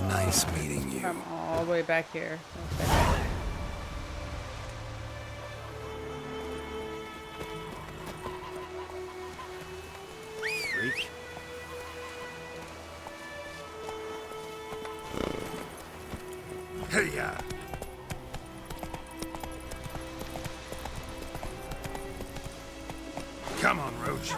Nice meeting you. I'm all the way back here. Okay. Freak. Hey, ya. Come on, Roach.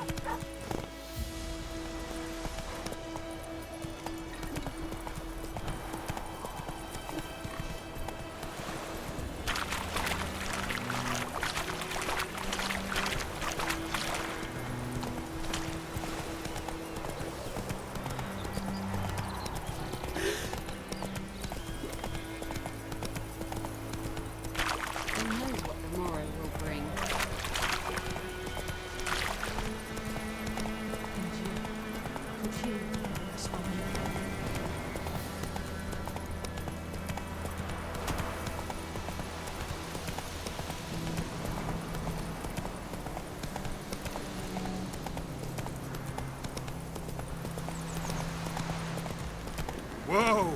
Whoa!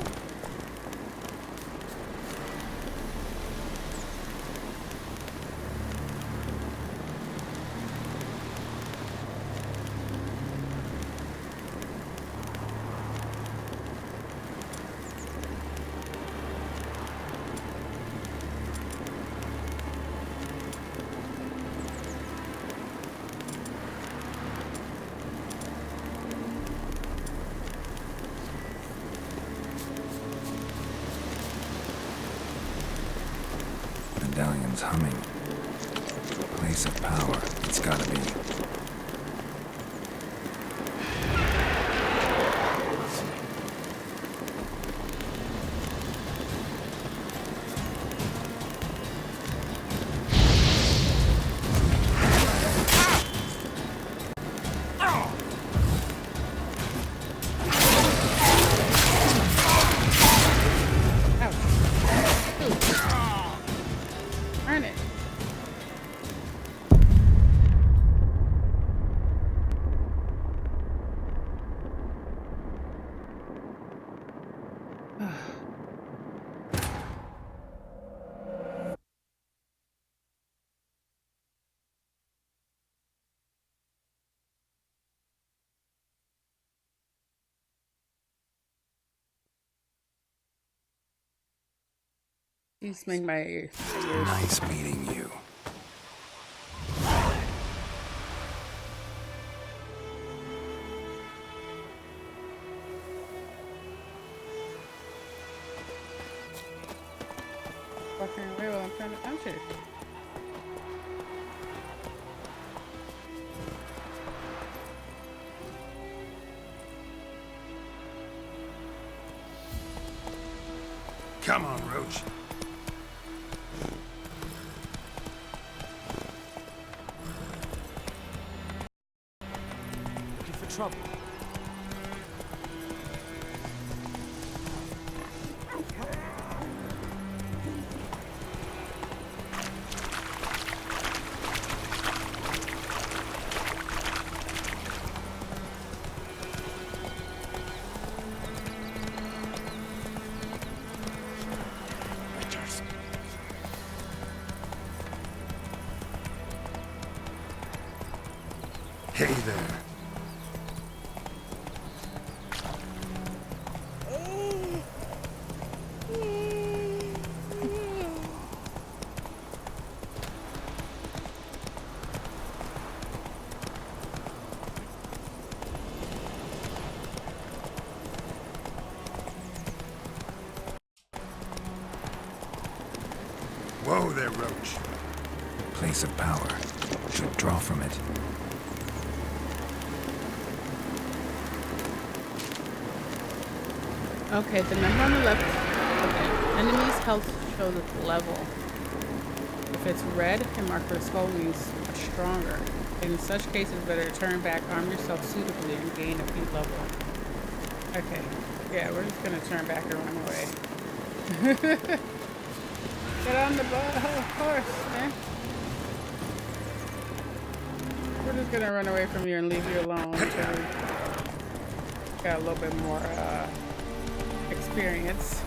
Medallion's humming. Place of power. It's gotta be. Darn it. These make my ears. Nice meeting you. Walking away while I'm trying to punch it. Come on, Roach. Looking for trouble. Hey there. Whoa there, Roach. Place of power. Should draw from it. Okay, the number on the left. Okay, enemy's health shows its level. If it's red and marked with skull means much stronger. In such cases, better to turn back, arm yourself suitably, and gain a few level. Okay, yeah, we're just gonna turn back and run away. Get on the horse, man. We're just gonna run away from you and leave you alone until we got a little bit more experience.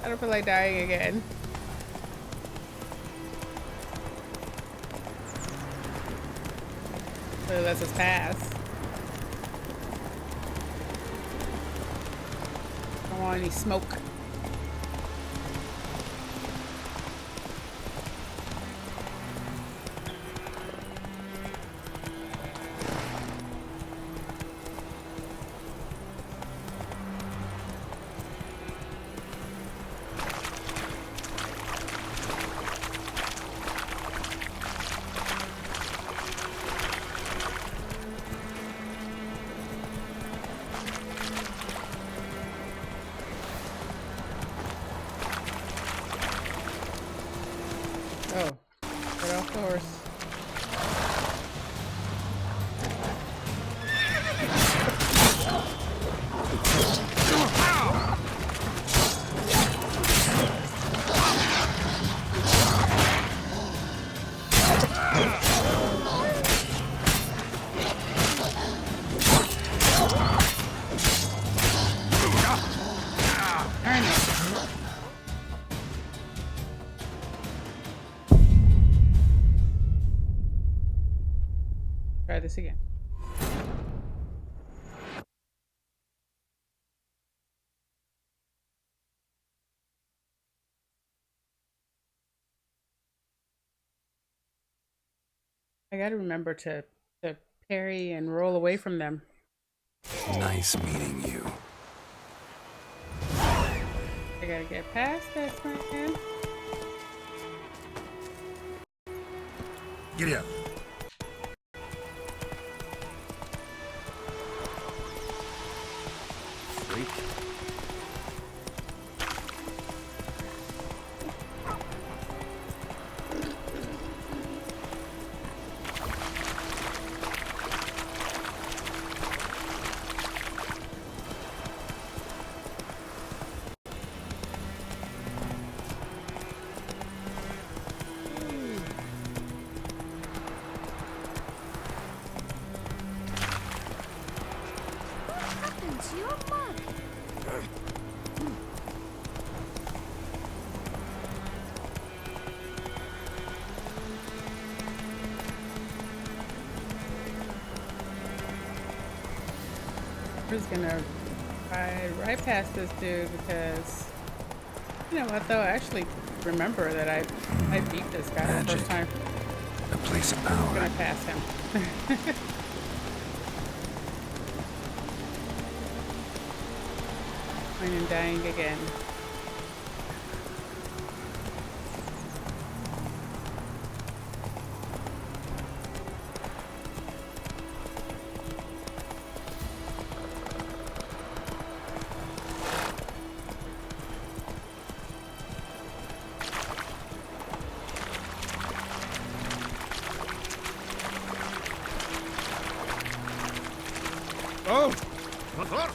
I don't feel like dying again. So it lets us pass. Don't want any smoke. Try this again. I gotta remember to parry and roll away from them. Nice meeting you. I gotta get past this, man. Giddy up. Freak. We're just gonna ride right past this dude because, you know what though, I actually remember that I beat this guy the first time. A place of I'm power. gonna pass him. I am dying again. Oh! Not hurt!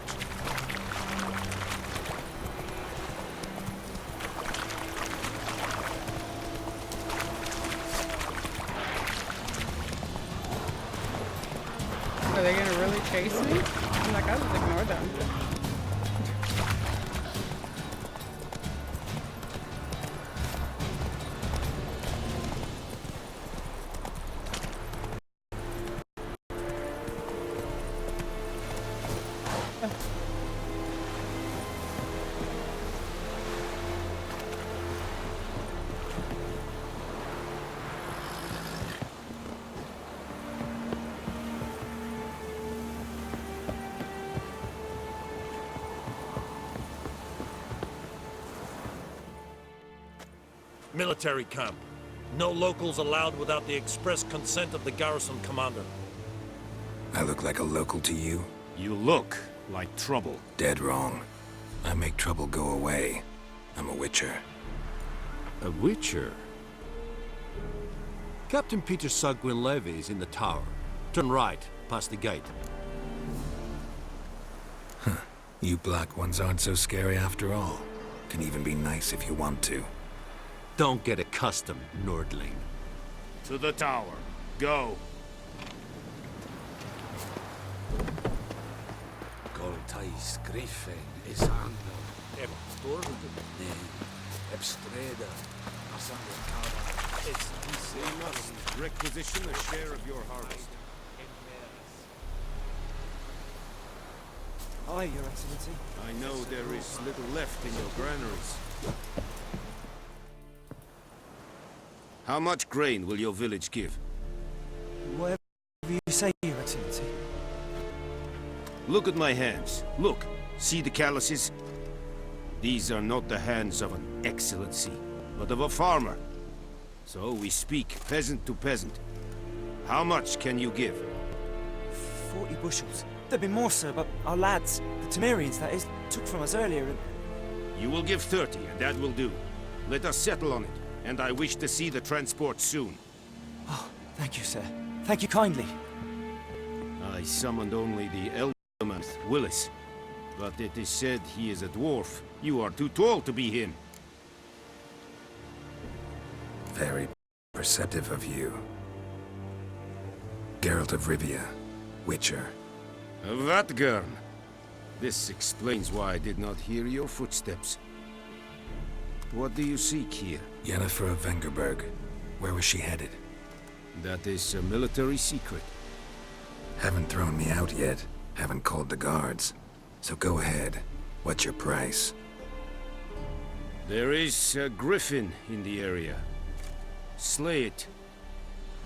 Are they gonna really chase me? I'm like, I'll just ignore them. Military camp. No locals allowed without the express consent of the garrison commander. I look like a local to you? You look like trouble. Dead wrong. I make trouble go away. I'm a witcher. A witcher? Captain Peter Sagwin Levy is in the tower. Turn right, past the gate. Huh. You black ones aren't so scary after all. Can even be nice if you want to. Don't get accustomed, Nordling. To the tower. Go. Goltais Griffin is ando. Ebstorg ne. Ebstreda. Asando Kava. We must requisition a share of your harvest. Aye, Your Excellency. I know there is little left in your granaries. How much grain will your village give? Whatever you say, Your Excellency. Look at my hands. Look. See the calluses? These are not the hands of an excellency, but of a farmer. So we speak peasant to peasant. How much can you give? 40 bushels. There'd be more, sir, but our lads, the Temerians, that is, took from us earlier and... You will give 30, and that will do. Let us settle on it, and I wish to see the transport soon. Oh, thank you, sir. Thank you kindly. I summoned only the elderman, Willis. But it is said he is a dwarf. You are too tall to be him. Very perceptive of you. Geralt of Rivia, Witcher. Vatgern. This explains why I did not hear your footsteps. What do you seek here? Yennefer of Vengerberg. Where was she headed? That is a military secret. Haven't thrown me out yet. Haven't called the guards. So go ahead. What's your price? There is a griffin in the area. Slay it,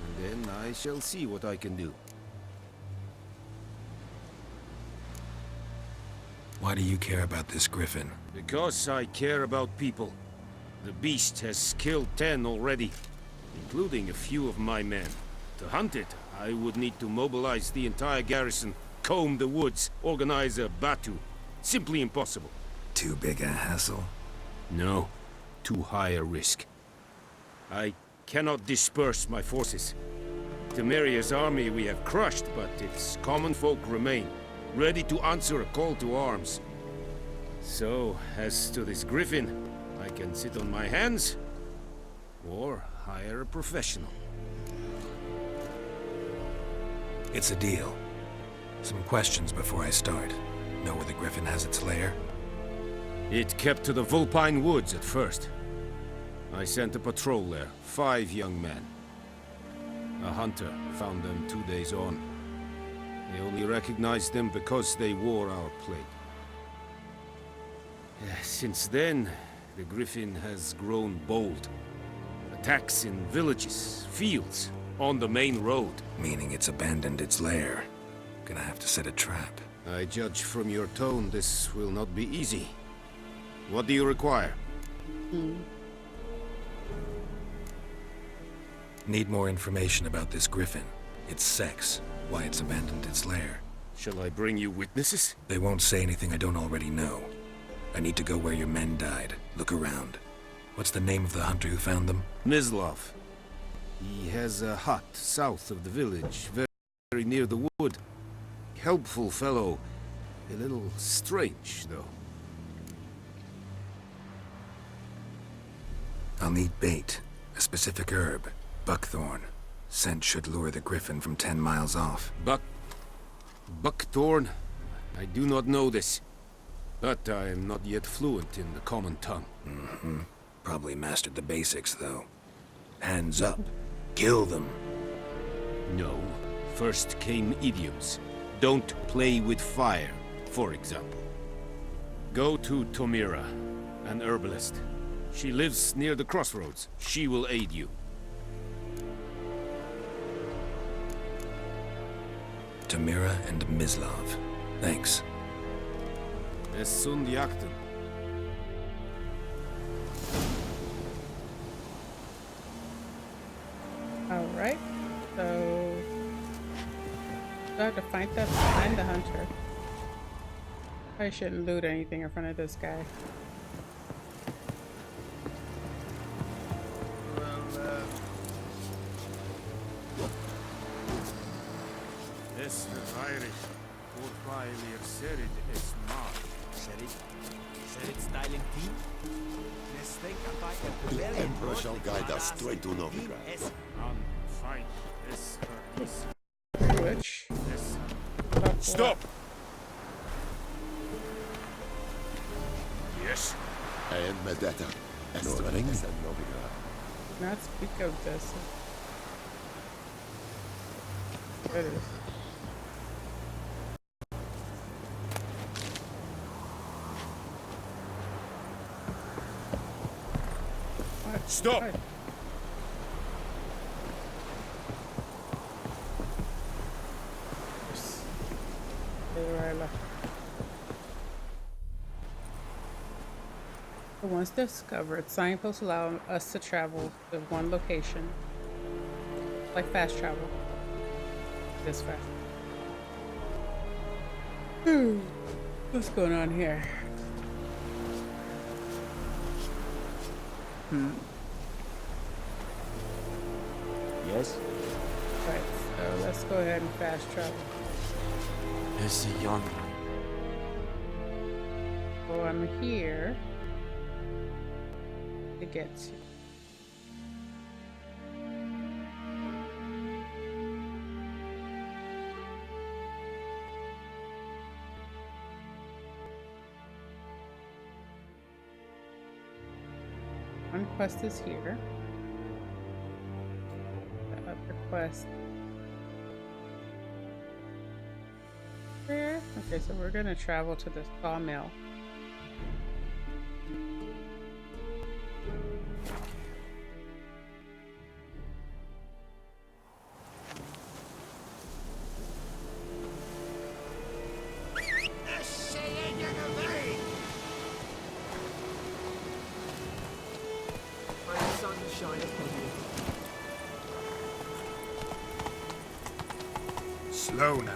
and then I shall see what I can do. Why do you care about this griffin? Because I care about people. The beast has killed 10 already, including a few of my men. To hunt it, I would need to mobilize the entire garrison, comb the woods, organize a batu. Simply impossible. Too big a hassle? No, too high a risk. I cannot disperse my forces. Temeria's army we have crushed, but its common folk remain, ready to answer a call to arms. So, as to this griffin, I can sit on my hands, or hire a professional. It's a deal. Some questions before I start. Know where the griffin has its lair? It kept to the Vulpine Woods at first. I sent a patrol there, 5 young men. A hunter found them 2 days on. They only recognized them because they wore our plate. Since then, the griffin has grown bold. Attacks in villages, fields, on the main road. Meaning it's abandoned its lair. Gonna have to set a trap. I judge from your tone this will not be easy. What do you require? Need more information about this griffin. Its sex, why it's abandoned its lair. Shall I bring you witnesses? They won't say anything I don't already know. I need to go where your men died. Look around. What's the name of the hunter who found them? Mislav. He has a hut south of the village, very near the wood. Helpful fellow. A little strange, though. I'll need bait. A specific herb. Buckthorn. Scent should lure the griffin from 10 miles off. Buckthorn? I do not know this. But I am not yet fluent in the common tongue. Probably mastered the basics, though. Hands up. Kill them. No. First came idioms. Don't play with fire, for example. Go to Tomira, an herbalist. She lives near the crossroads. She will aid you. Tomira and Mislav. Thanks. Es sunt jakten. Alright, so I have to find the hunter. I shouldn't loot anything in front of this guy. Es Irish. Urpailir serid es mar. Serid styling team? The Emperor shall guide us straight to Novigrad. Fight this. Which? Stop! Yes? I am Medetta. Estering? Not speak of this. There it is. Stop! Right. Where I left. Once discovered, signposts allow us to travel to one location. Like fast travel. This fast. What's going on here? Yes? Right, so let's go ahead and fast travel. There's a young. So I'm here to get to. One quest is here. The other quest here? Okay, so we're gonna travel to the sawmill. Slow now.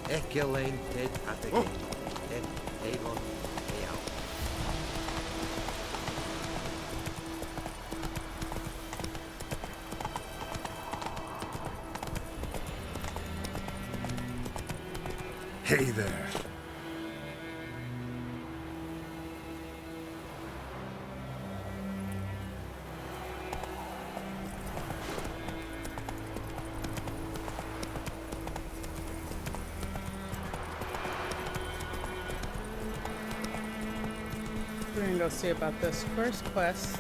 Ekelain dead Athagen. Dead Aelon Eal. Hey there. We're gonna go see about this first quest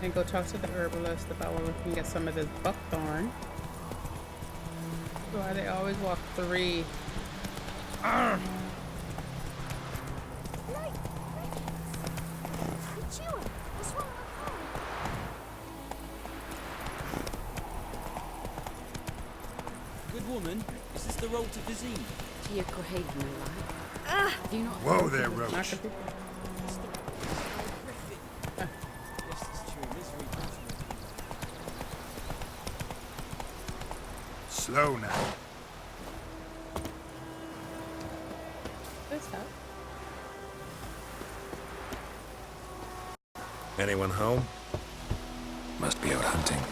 and go talk to the herbalist about where we can get some of this buckthorn. Why they always walk 3? Arr! Good woman, is this the road to Vizine? Whoa there, Roach. Yes, it's true. Misery brings me. Slow now. This house. Anyone home? Must be out hunting.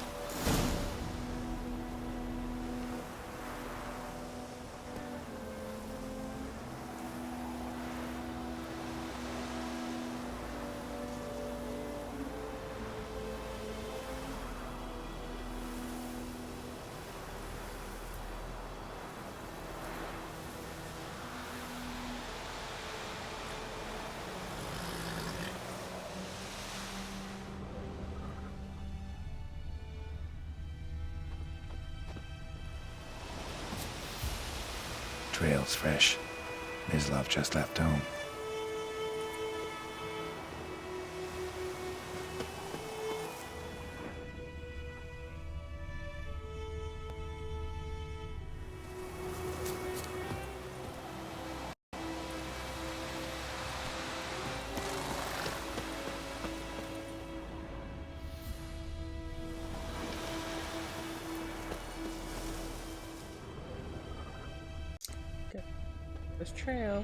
Trail's fresh. Mislav just left home. This trail.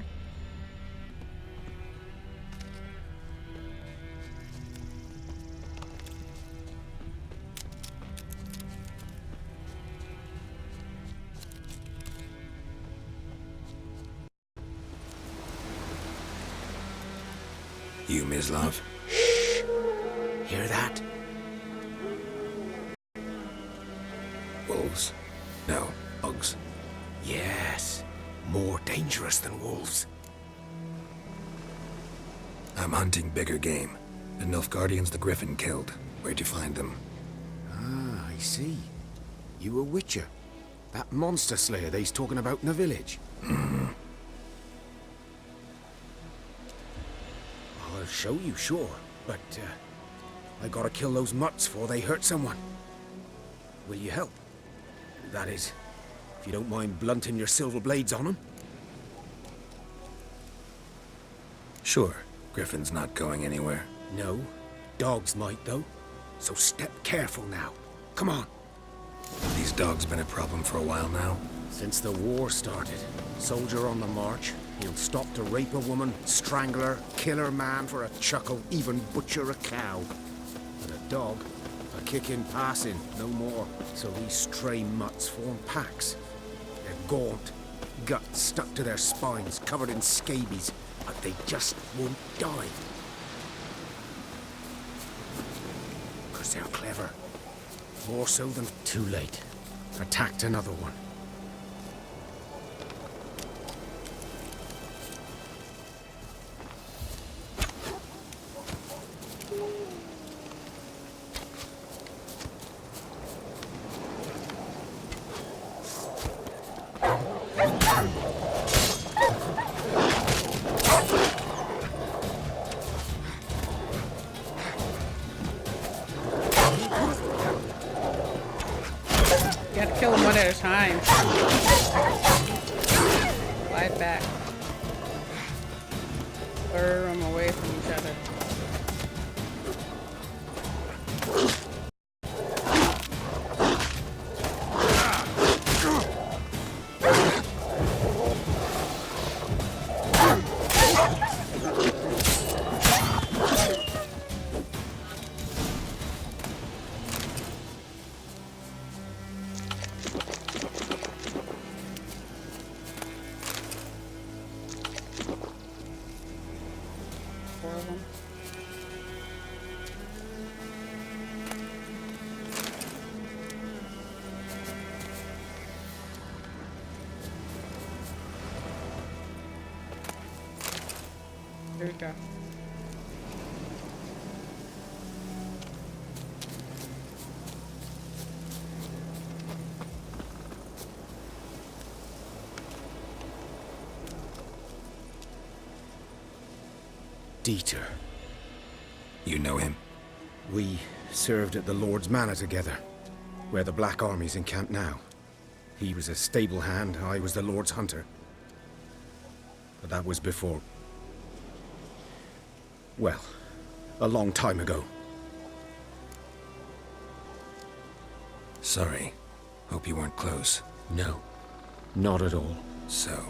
You, Mislav? Hear that? Wolves? No, bugs. Yes. More dangerous than wolves. I'm hunting bigger game. The Nilfgaardians the Griffin killed. Where'd you find them? Ah, I see. You a witcher. That monster slayer they's talking about in the village. I'll show you, sure. But, I gotta kill those mutts before they hurt someone. Will you help? That is, if you don't mind blunting your silver blades on them. Sure. Griffin's not going anywhere. No. Dogs might, though. So step careful now. Come on. These dogs been a problem for a while now? Since the war started. Soldier on the march. He'll stop to rape a woman, strangle her, kill her man for a chuckle, even butcher a cow. But a dog, a kick in passing, no more. So these stray mutts form packs. They're gaunt, guts stuck to their spines, covered in scabies, but they just won't die. 'Cause they're clever. More so than too late. Attacked another one. had to kill them one at a time. Slide back. Lure them away from each other. There we go. Dieter. You know him? We served at the Lord's Manor together, where the Black Army's encamped now. He was a stable hand, I was the Lord's hunter. But that was before... well, a long time ago. Sorry. Hope you weren't close. No, not at all. So,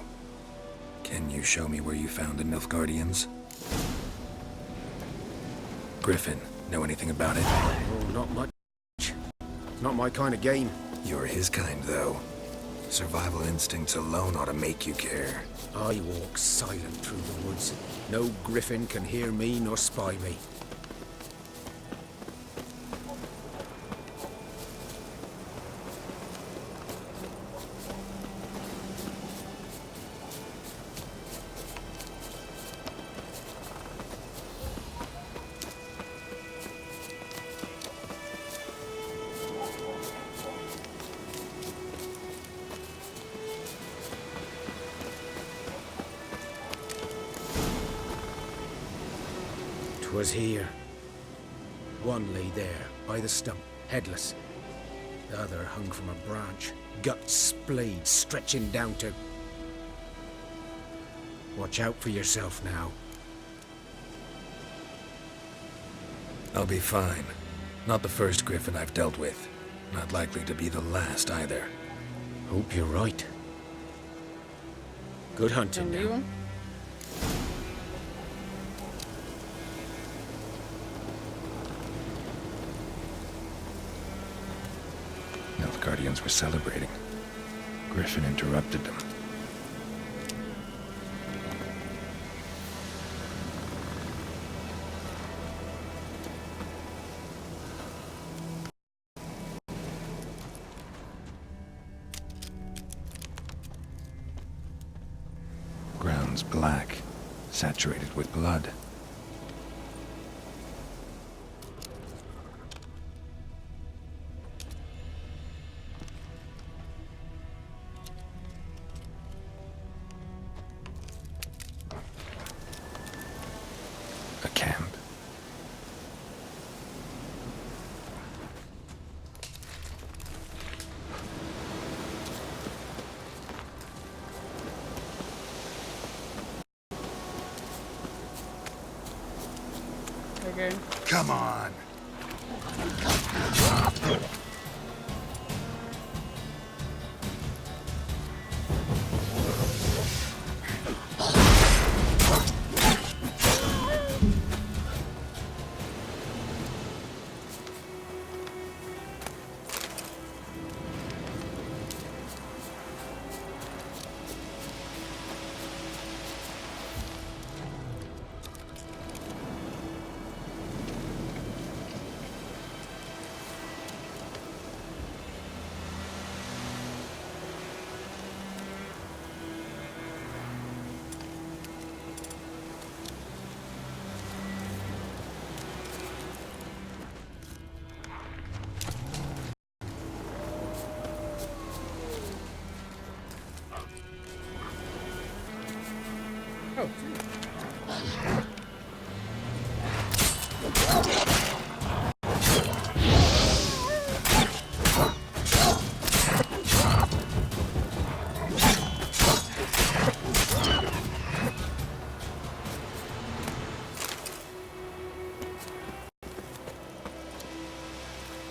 can you show me where you found the Nilfgaardians? Griffin, know anything about it? Oh, not much. It's not my kind of game. You're his kind, though. Survival instincts alone ought to make you care. I walk silent through the woods. No griffin can hear me nor spy me. Was here. One lay there, by the stump, headless. The other hung from a branch, guts splayed, stretching down to... Watch out for yourself now. I'll be fine. Not the first griffin I've dealt with. Not likely to be the last either. Hope you're right. Good hunting now. Guardians were celebrating. Griffin interrupted them. Ground's black, saturated with blood. Okay. Come on.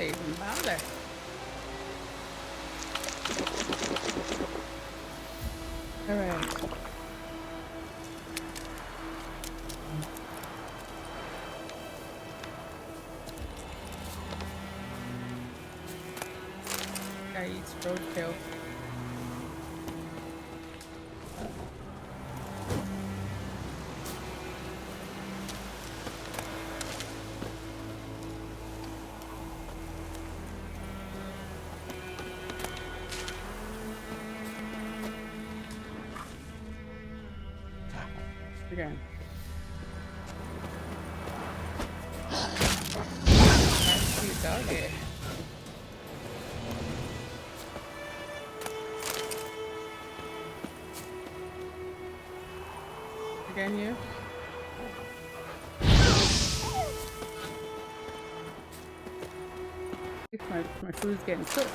Save and bother. All right. Guy eats roadkill. Again. Cute doggy. Again, you. My food's getting cooked.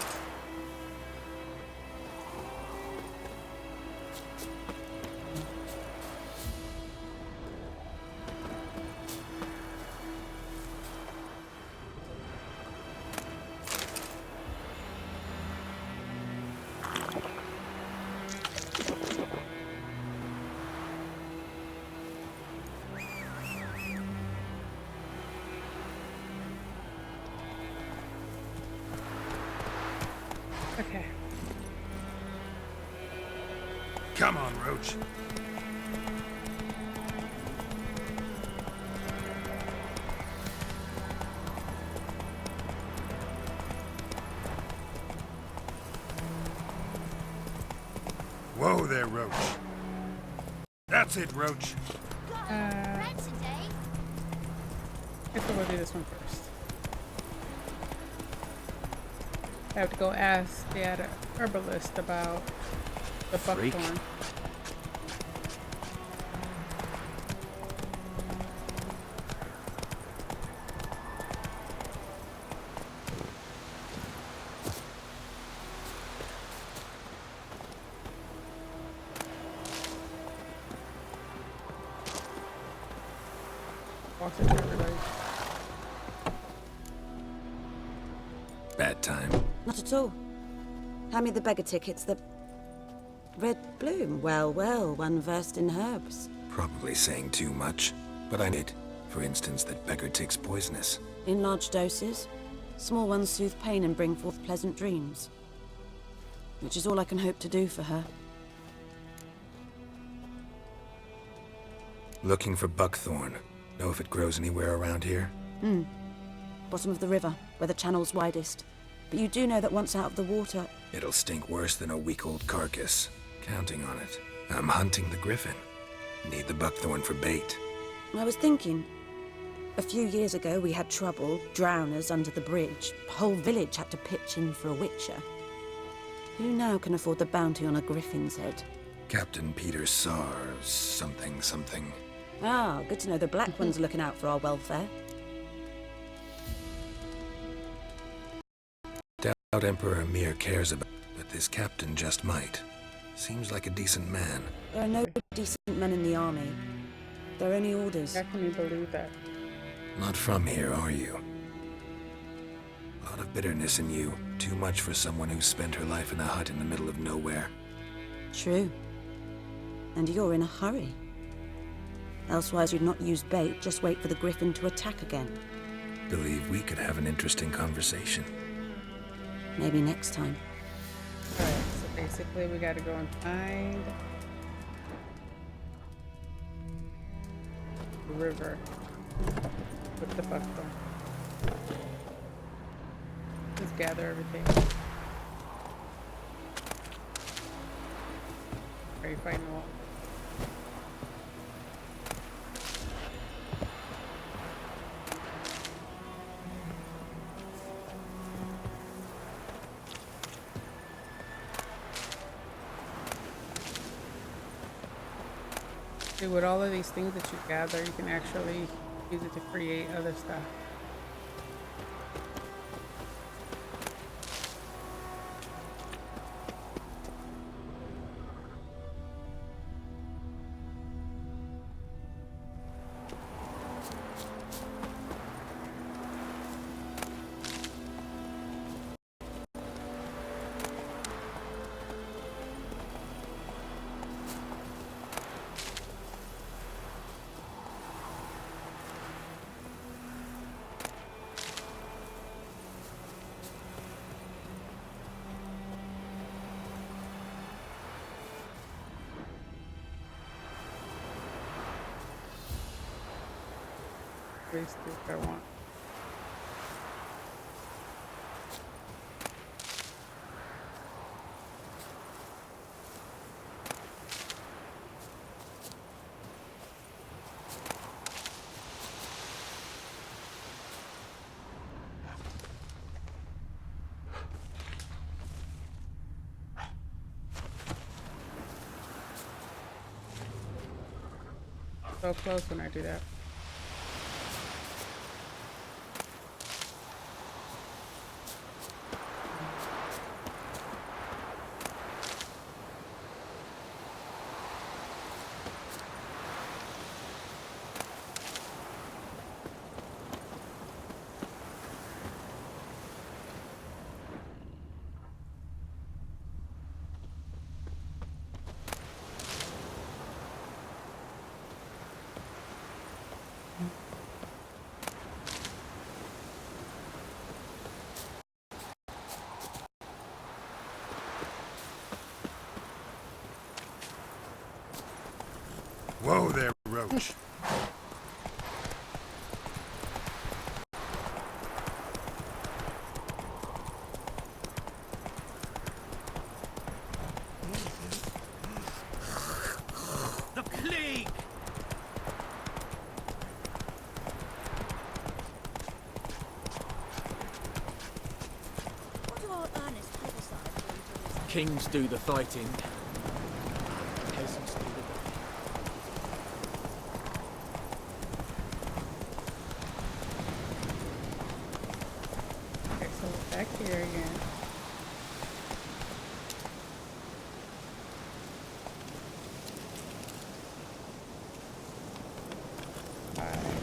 Okay. Come on, Roach. Whoa there, Roach. That's it, Roach. I guess we'll do this one first. I have to go ask the herbalist about the buckthorn. Walks into everybody. Bad time. Not at all. Hand me the beggar tickets. The red bloom. Well, well, one versed in herbs. Probably saying too much, but I need, for instance, that beggar tick's poisonous. In large doses. Small ones soothe pain and bring forth pleasant dreams. Which is all I can hope to do for her. Looking for buckthorn. Know if it grows anywhere around here? Bottom of the river, where the channel's widest. But you do know that once out of the water... It'll stink worse than a week-old carcass. Counting on it. I'm hunting the griffin. Need the buckthorn for bait. I was thinking... A few years ago, we had trouble, drowners under the bridge. The whole village had to pitch in for a witcher. Who now can afford the bounty on a griffin's head? Captain Peter Sar... something. Ah, good to know the Black One's looking out for our welfare. Doubt Emperor Mir cares about, but this captain just might. Seems like a decent man. There are no decent men in the army. They're only orders. How can you believe that? Not from here, are you? A lot of bitterness in you. Too much for someone who spent her life in a hut in the middle of nowhere. True. And you're in a hurry. Elsewise you'd not use bait, just wait for the griffin to attack again. Believe we could have an interesting conversation. Maybe next time. Alright, so basically we gotta go and find the river with the buckthorn. Just gather everything. Are you fighting the wall? See, with all of these things that you gather, you can actually use it to create other stuff. Race through if I want. So close when I do that. Whoa there, Roach. The plague! What do our earnest prophesy? Kings do the fighting. Peasants do the Okay, so we're back here again.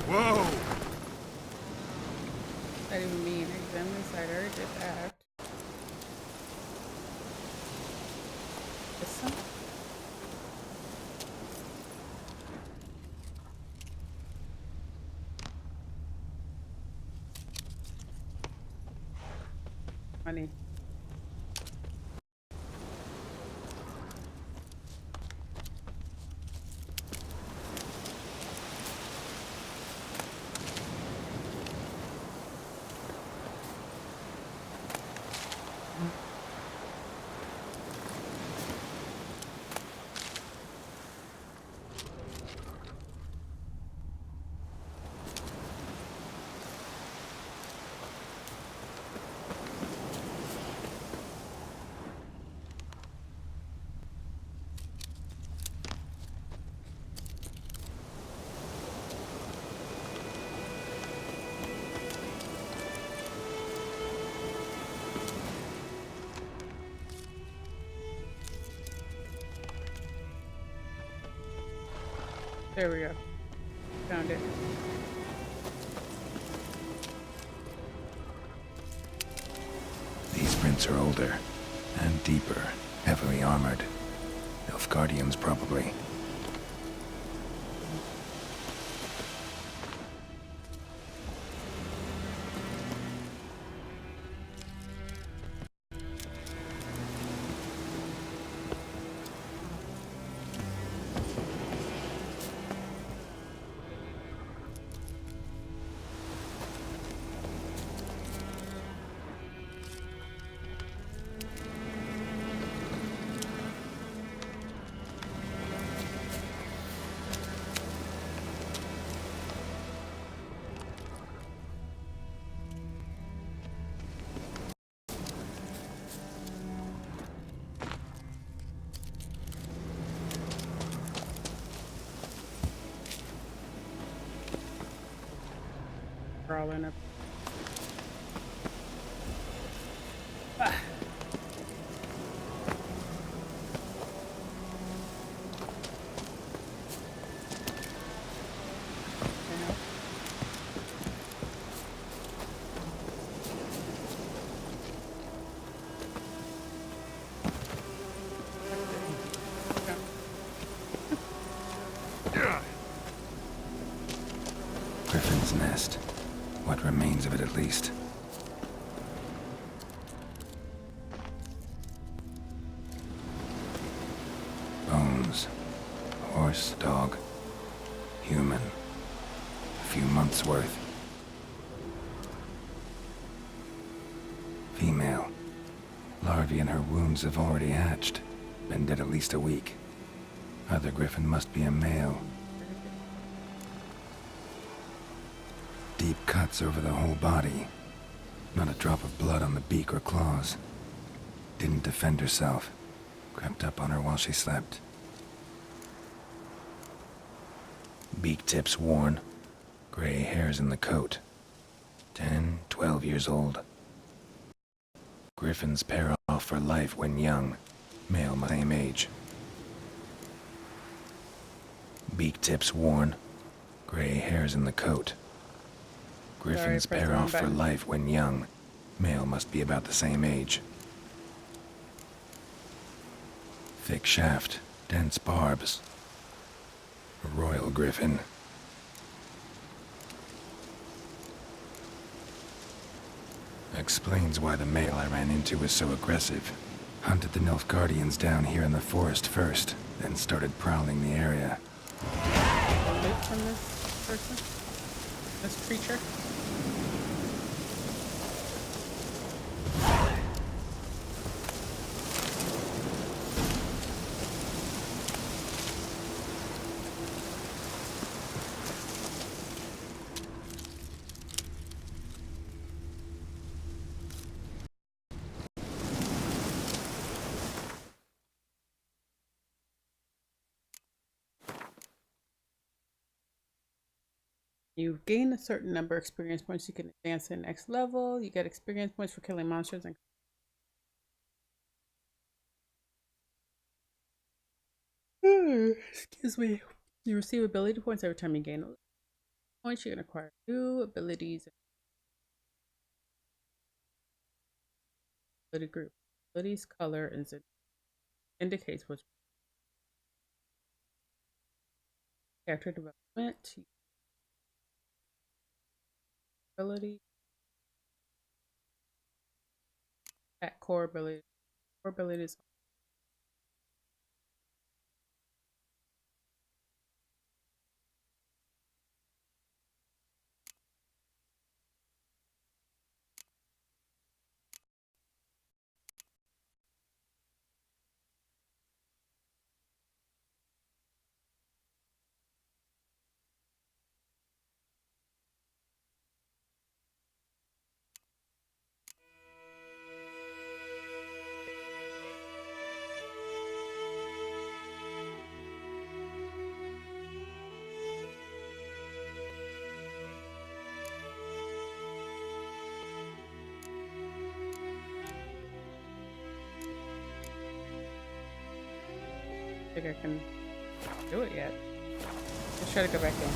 Whoa! That even mean examine the site. I already did that. This one? Money. There we go. Found it. These prints are older and deeper, heavily armored. Nilfgaardians, probably. Crawling up. Griffin's nest. What remains of it, at least. Bones. Horse, dog, human. A few month's worth. Female. Larvae in her wounds have already hatched. Been dead at least a week. Other griffin must be a male. Deep cuts over the whole body. Not a drop of blood on the beak or claws. Didn't defend herself. Crept up on her while she slept. Beak tips worn. Gray hairs in the coat. 10, 12 years old. Griffins pair off for life when young. Male my same age. Beak tips worn. Gray hairs in the coat. Griffins pair off for life when young. Male must be about the same age. Thick shaft, dense barbs. A royal griffin. Explains why the male I ran into was so aggressive. Hunted the Nilfgaardians down here in the forest first, then started prowling the area. Away from this person? This creature? You gain a certain number of experience points. You can advance to the next level. You get experience points for killing monsters and excuse me. You receive ability points every time you gain points. You can acquire new abilities. Ability group. Abilities color indicates which character development. Ability at core ability. Core abilities. I think I can do it yet. Let's try to go back in.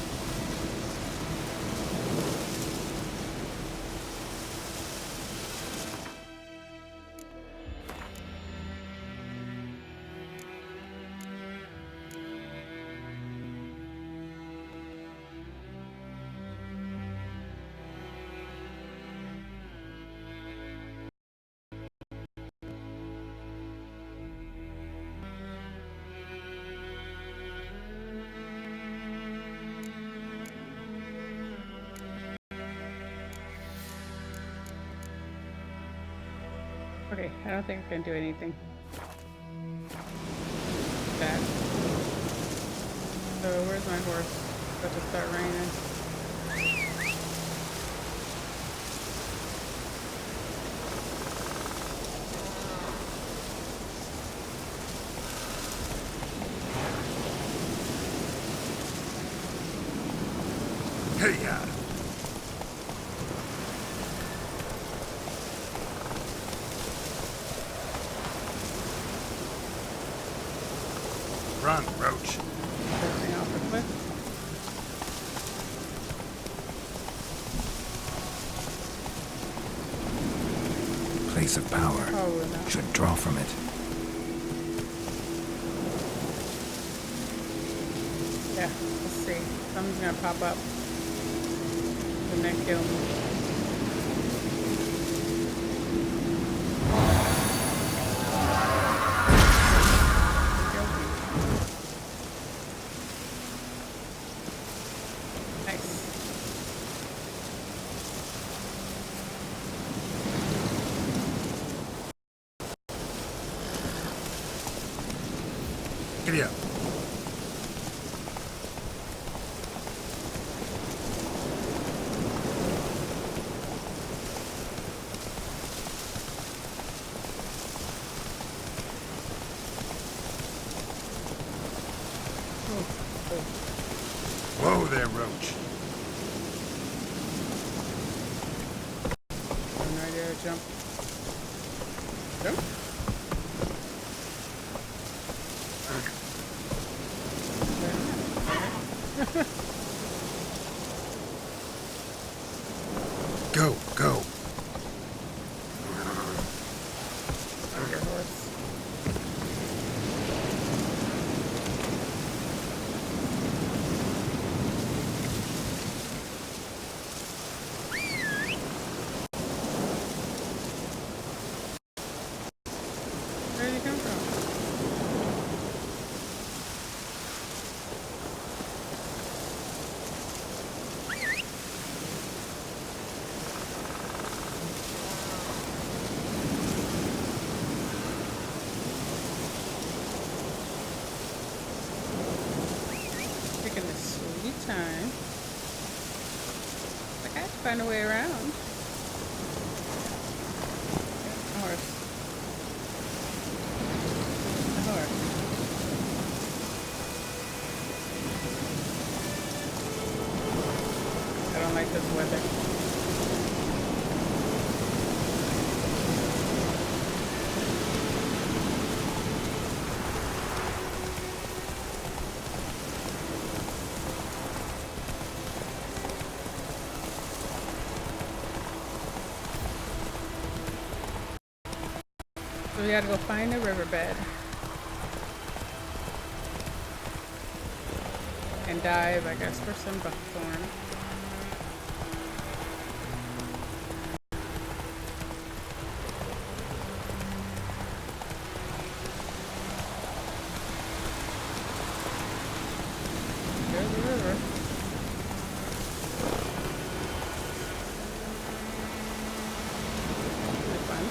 Okay, I don't think I can do anything. Bad. So where's my horse? It's about to start raining. Hey, yeah. Run, Roach. Everything off the cliff. Place of power. Oh, no. Should draw from it. Yeah, let's see. Something's gonna pop up and then kill me. Nice. Giddy up. Whoa there, Roach. Right there, jump. Jump. Go, go. Where did he come from? Taking a sweet time. Like I have to find a way around. A horse. A horse. I don't like this weather. So we gotta go find a riverbed and dive, I guess, for some buckthorn. There's the river. That's fun.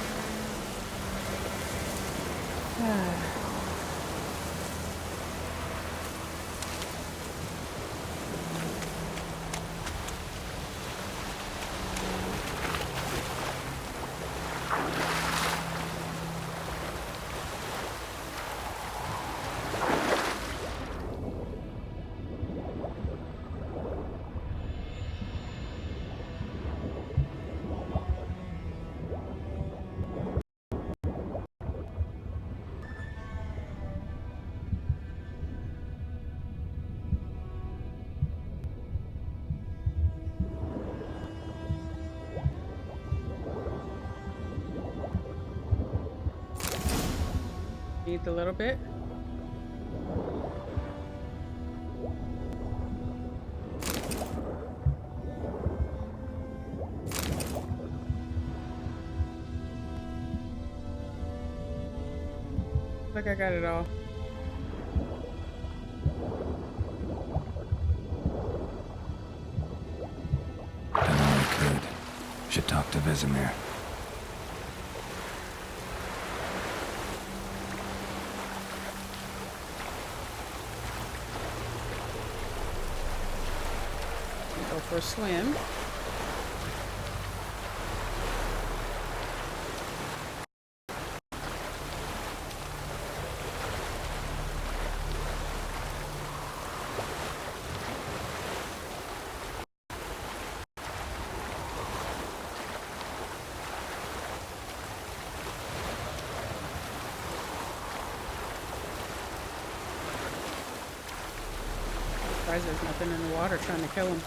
Need a little bit. Like I got it all. I know I could. Should talk to Vesemir. Go for a swim. Surprised there's nothing in the water trying to kill him.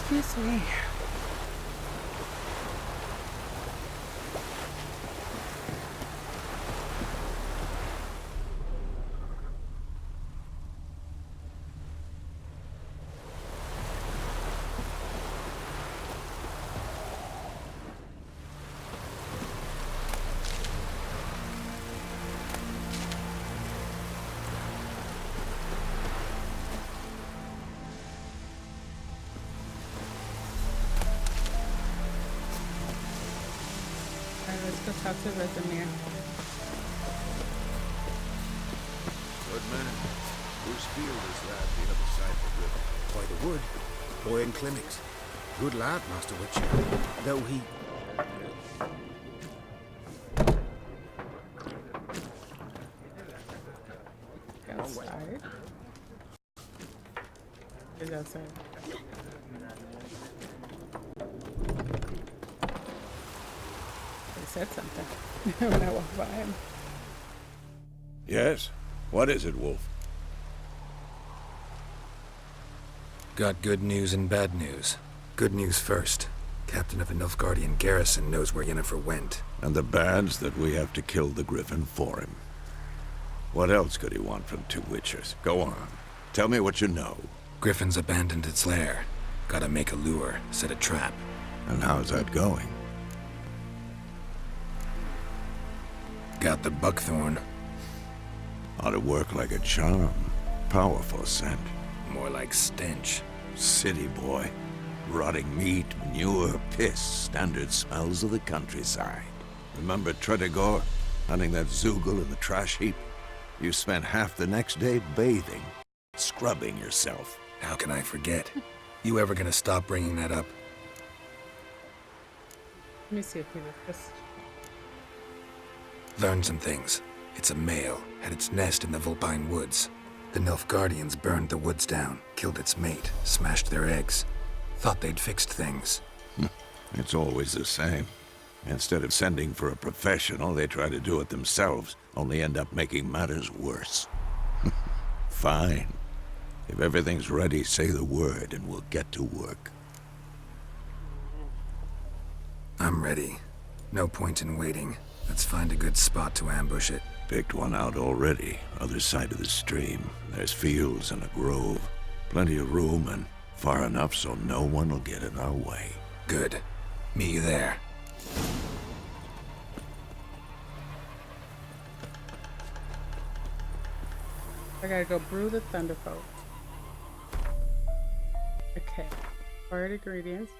Excuse me. Talk to Vesemir. Good man. Whose field is that the other side of the river? By the wood. Boy in clinics. Good lad, Master Witcher. Though he... Outside. He's outside. He said something when I walked by him. Yes? What is it, Wolf? Got good news and bad news. Good news first. Captain of the Nilfgaardian garrison knows where Yennefer went. And the bad's that we have to kill the Griffin for him. What else could he want from two Witchers? Go on. Tell me what you know. Griffin's abandoned its lair. Gotta make a lure, set a trap. And how's that going? Got the buckthorn. Ought to work like a charm. Powerful scent. More like stench. City boy. Rotting meat, manure, piss. Standard smells of the countryside. Remember Tredegor? Hunting that Zoogle in the trash heap? You spent half the next day bathing. Scrubbing yourself. How can I forget? You ever gonna stop bringing that up? Let me see if he did this. Learned some things. It's a male. Had its nest in the Vulpine Woods. The Nilfgaardians burned the woods down, killed its mate, smashed their eggs. Thought they'd fixed things. It's always the same. Instead of sending for a professional, they try to do it themselves, only end up making matters worse. Fine. If everything's ready, say the word and we'll get to work. I'm ready. No point in waiting. Let's find a good spot to ambush it. Picked one out already. Other side of the stream. There's fields and a grove. Plenty of room and far enough so no one will get in our way. Good. Meet you there. I gotta go brew the Thunderbolt. Okay. Hard ingredients.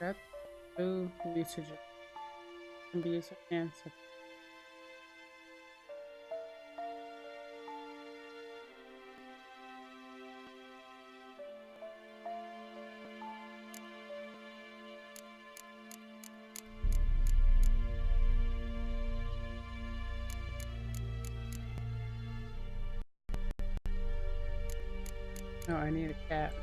That blue nitrogen can be used for cancer. No, I need a cat.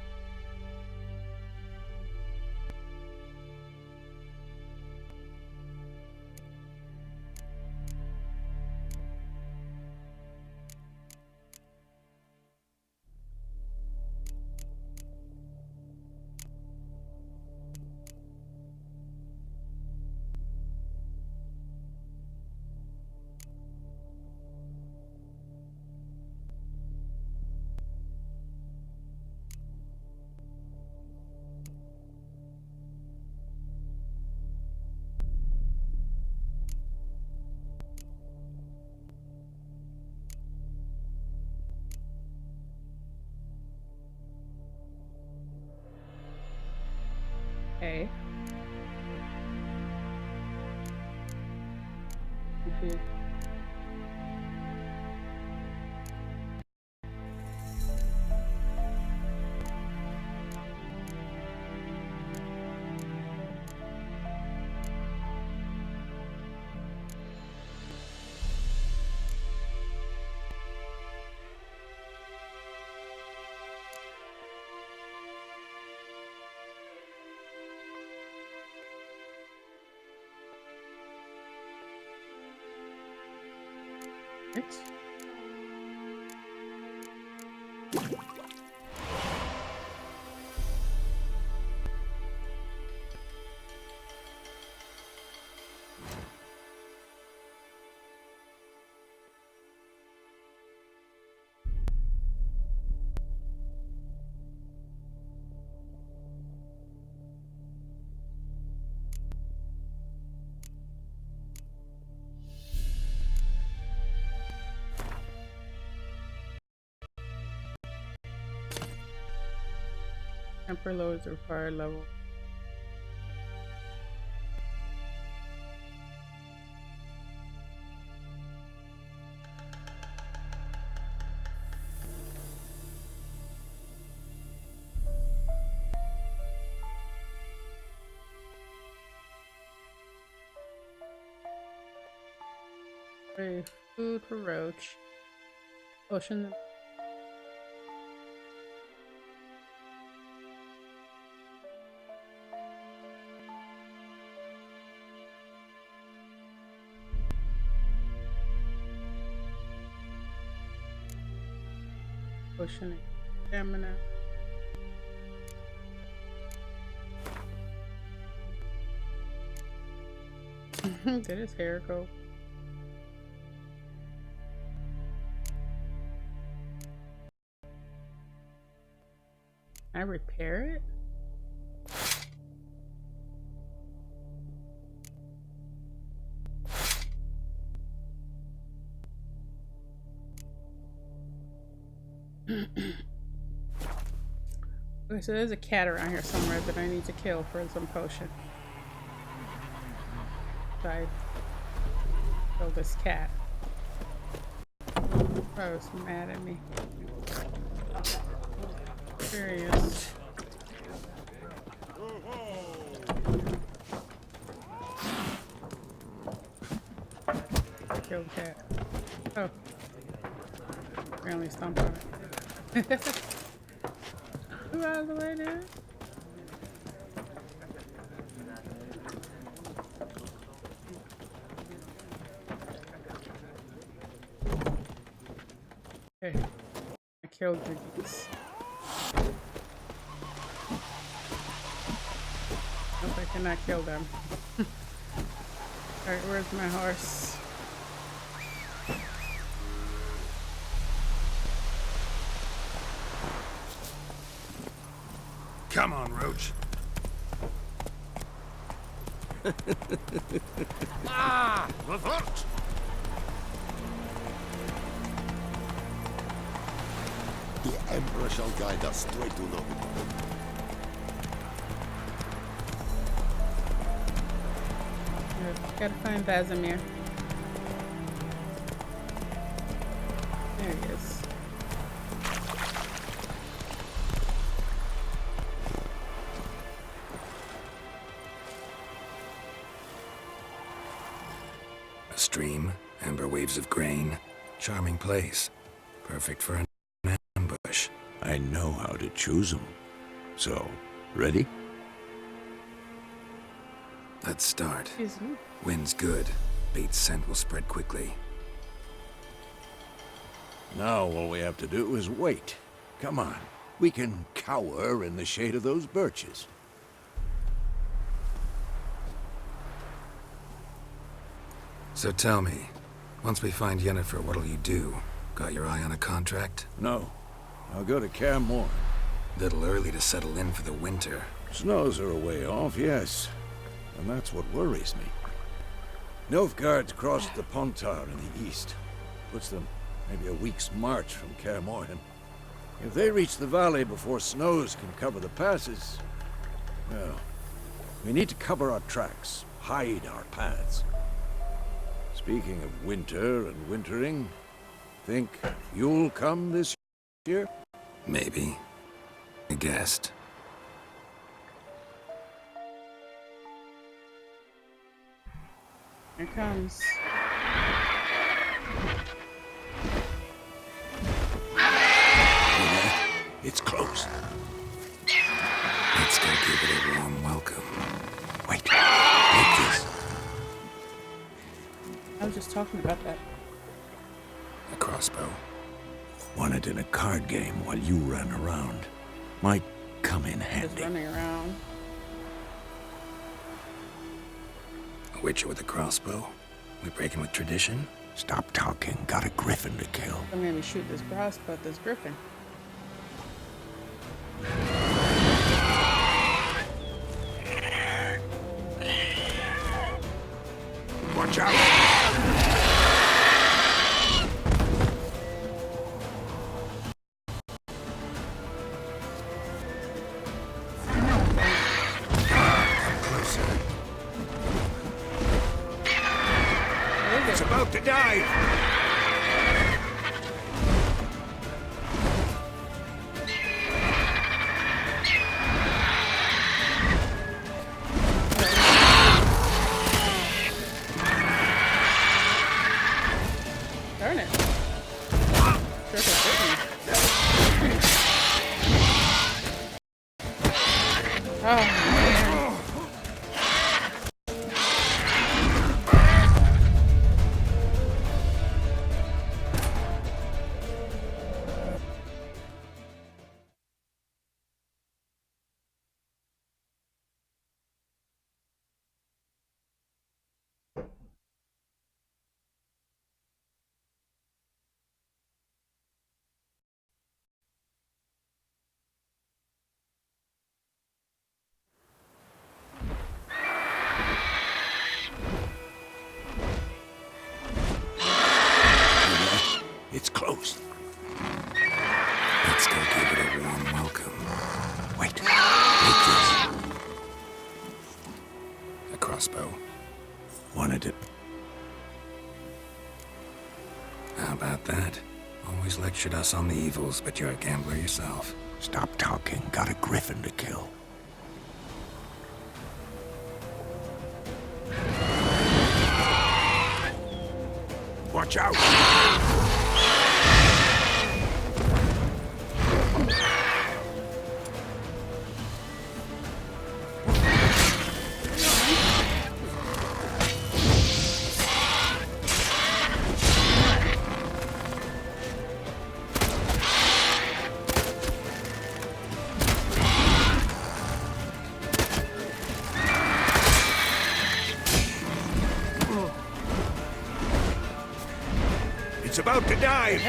Okay. Okay. Right. Temper loads require level. Free food for Roach. Ocean. Ocean stamina. Did his hair go? Can I repair it? Okay, so there's a cat around here somewhere that I need to kill for some potion. So I kill this cat. Oh, it's mad at me. There he is. Kill the cat. Oh. Apparently stomp on it. Who out of the way there? Okay. I killed the geese. Nope, I cannot kill them. Alright, where's my horse? Come on, Roach. Ah! Revert! The Emperor shall guide us straight to Logan. Gotta find Bazimir. There he is. A stream, amber waves of grain. Charming place. Perfect for an ambush. I know how to choose them. So, ready? Let's start. Excuse me. Wind's good. Bait's scent will spread quickly. Now all we have to do is wait. Come on. We can cower in the shade of those birches. So tell me, once we find Yennefer, what'll you do? Got your eye on a contract? No. I'll go to Kaer Morhen. Little early to settle in for the winter. Snows are a way off, yes. And that's what worries me. Nilfgaard's crossed the Pontar in the east. Puts them maybe a week's march from Kaer Morhen. If they reach the valley before snows can cover the passes, well, we need to cover our tracks, hide our paths. Speaking of winter and wintering, think you'll come this year? Maybe. A guest. Here it comes. It's close. Let's go give it a warm welcome. Wait. Take this. I was just talking about that. A crossbow. Won it in a card game while you ran around. Might come in Just handy. running around. A witcher with a crossbow? We breaking with tradition? Stop talking. Got a griffin to kill. I'm gonna shoot this crossbow at this griffin. Watch out! It's about to die! Oh, man. It's closed. Let's go give it a warm welcome. Wait. Take this. A crossbow. Wanted it. How about that? Always lectured us on the evils, but you're a gambler yourself. Stop talking. Got a griffin to kill. Watch out! It's about to dive!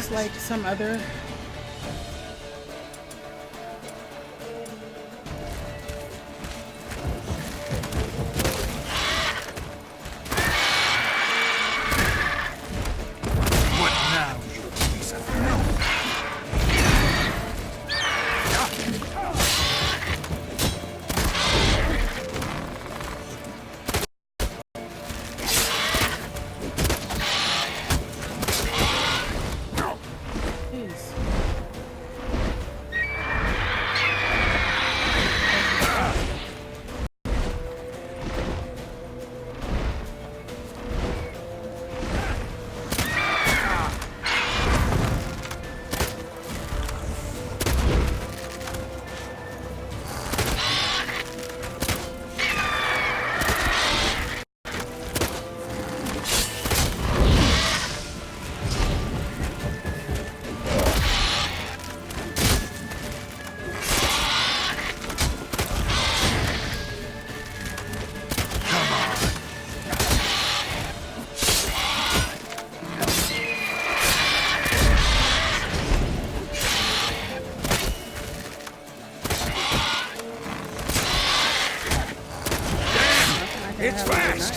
use like some other. What now, you piece of milk? It's fast!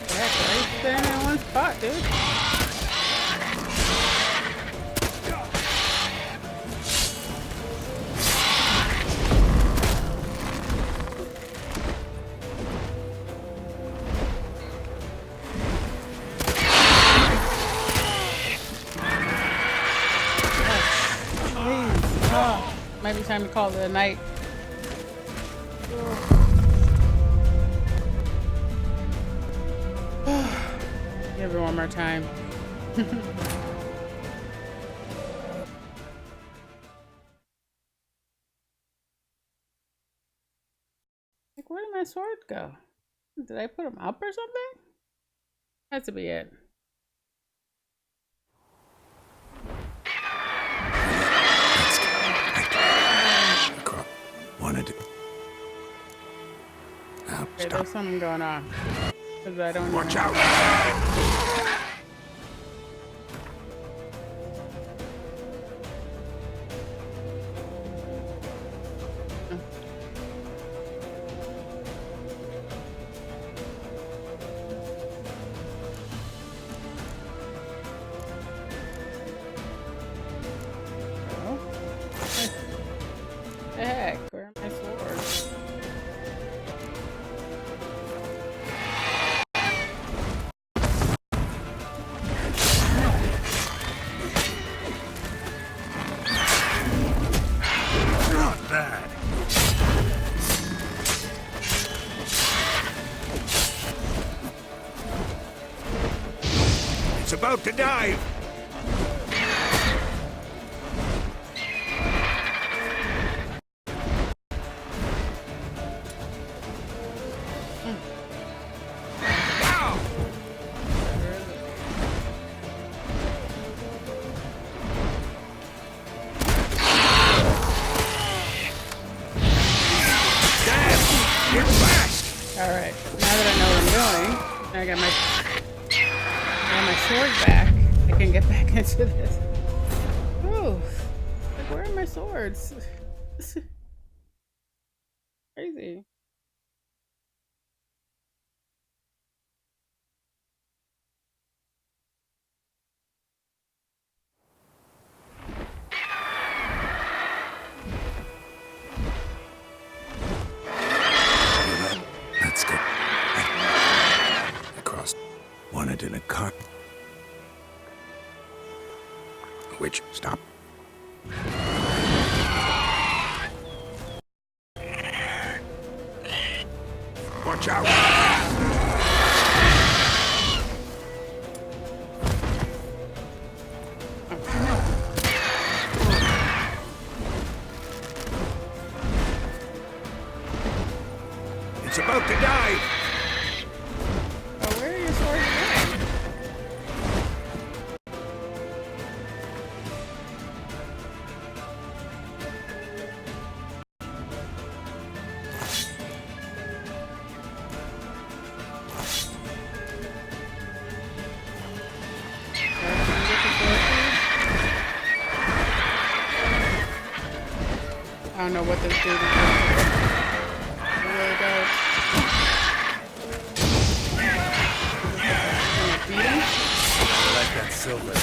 Right there in one spot, dude. Might be time to call it a night. Give it one more time. Like, where did my sword go? Did I put him up or something? Has to be it. Wanted to. Okay, there's something going on. Because I don't Watch know. out! Heck, where are my swords? Not bad. It's about to dive. Alright, now that I know what I'm doing, I got my sword back, I can get back into this. Ooh, like, where are my swords? Crazy. Let's go. Across. Wanted in a car. Which stop. Watch out! It's about to dive! Oh, where are your swords going? don't know what this dude is doing. I really don't. Beat him? I like that silver.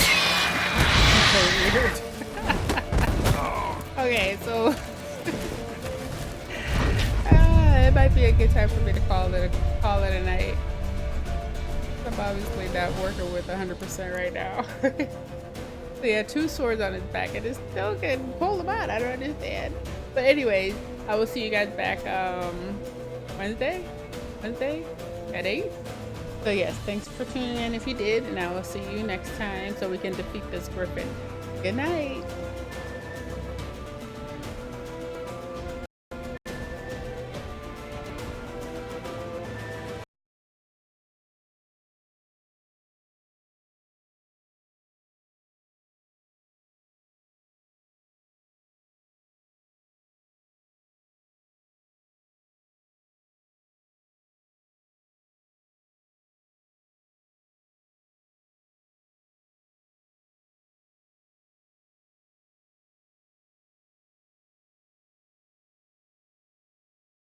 Okay, so it might be a good time for me to call it a night. I'm obviously not working with 100% right now. So he had 2 swords on his back and it still can pull them out. I don't understand. But anyways, I will see you guys back Wednesday at 8. So yes, thanks for tuning in if you did, and I will see you next time so we can defeat this griffin. Good night.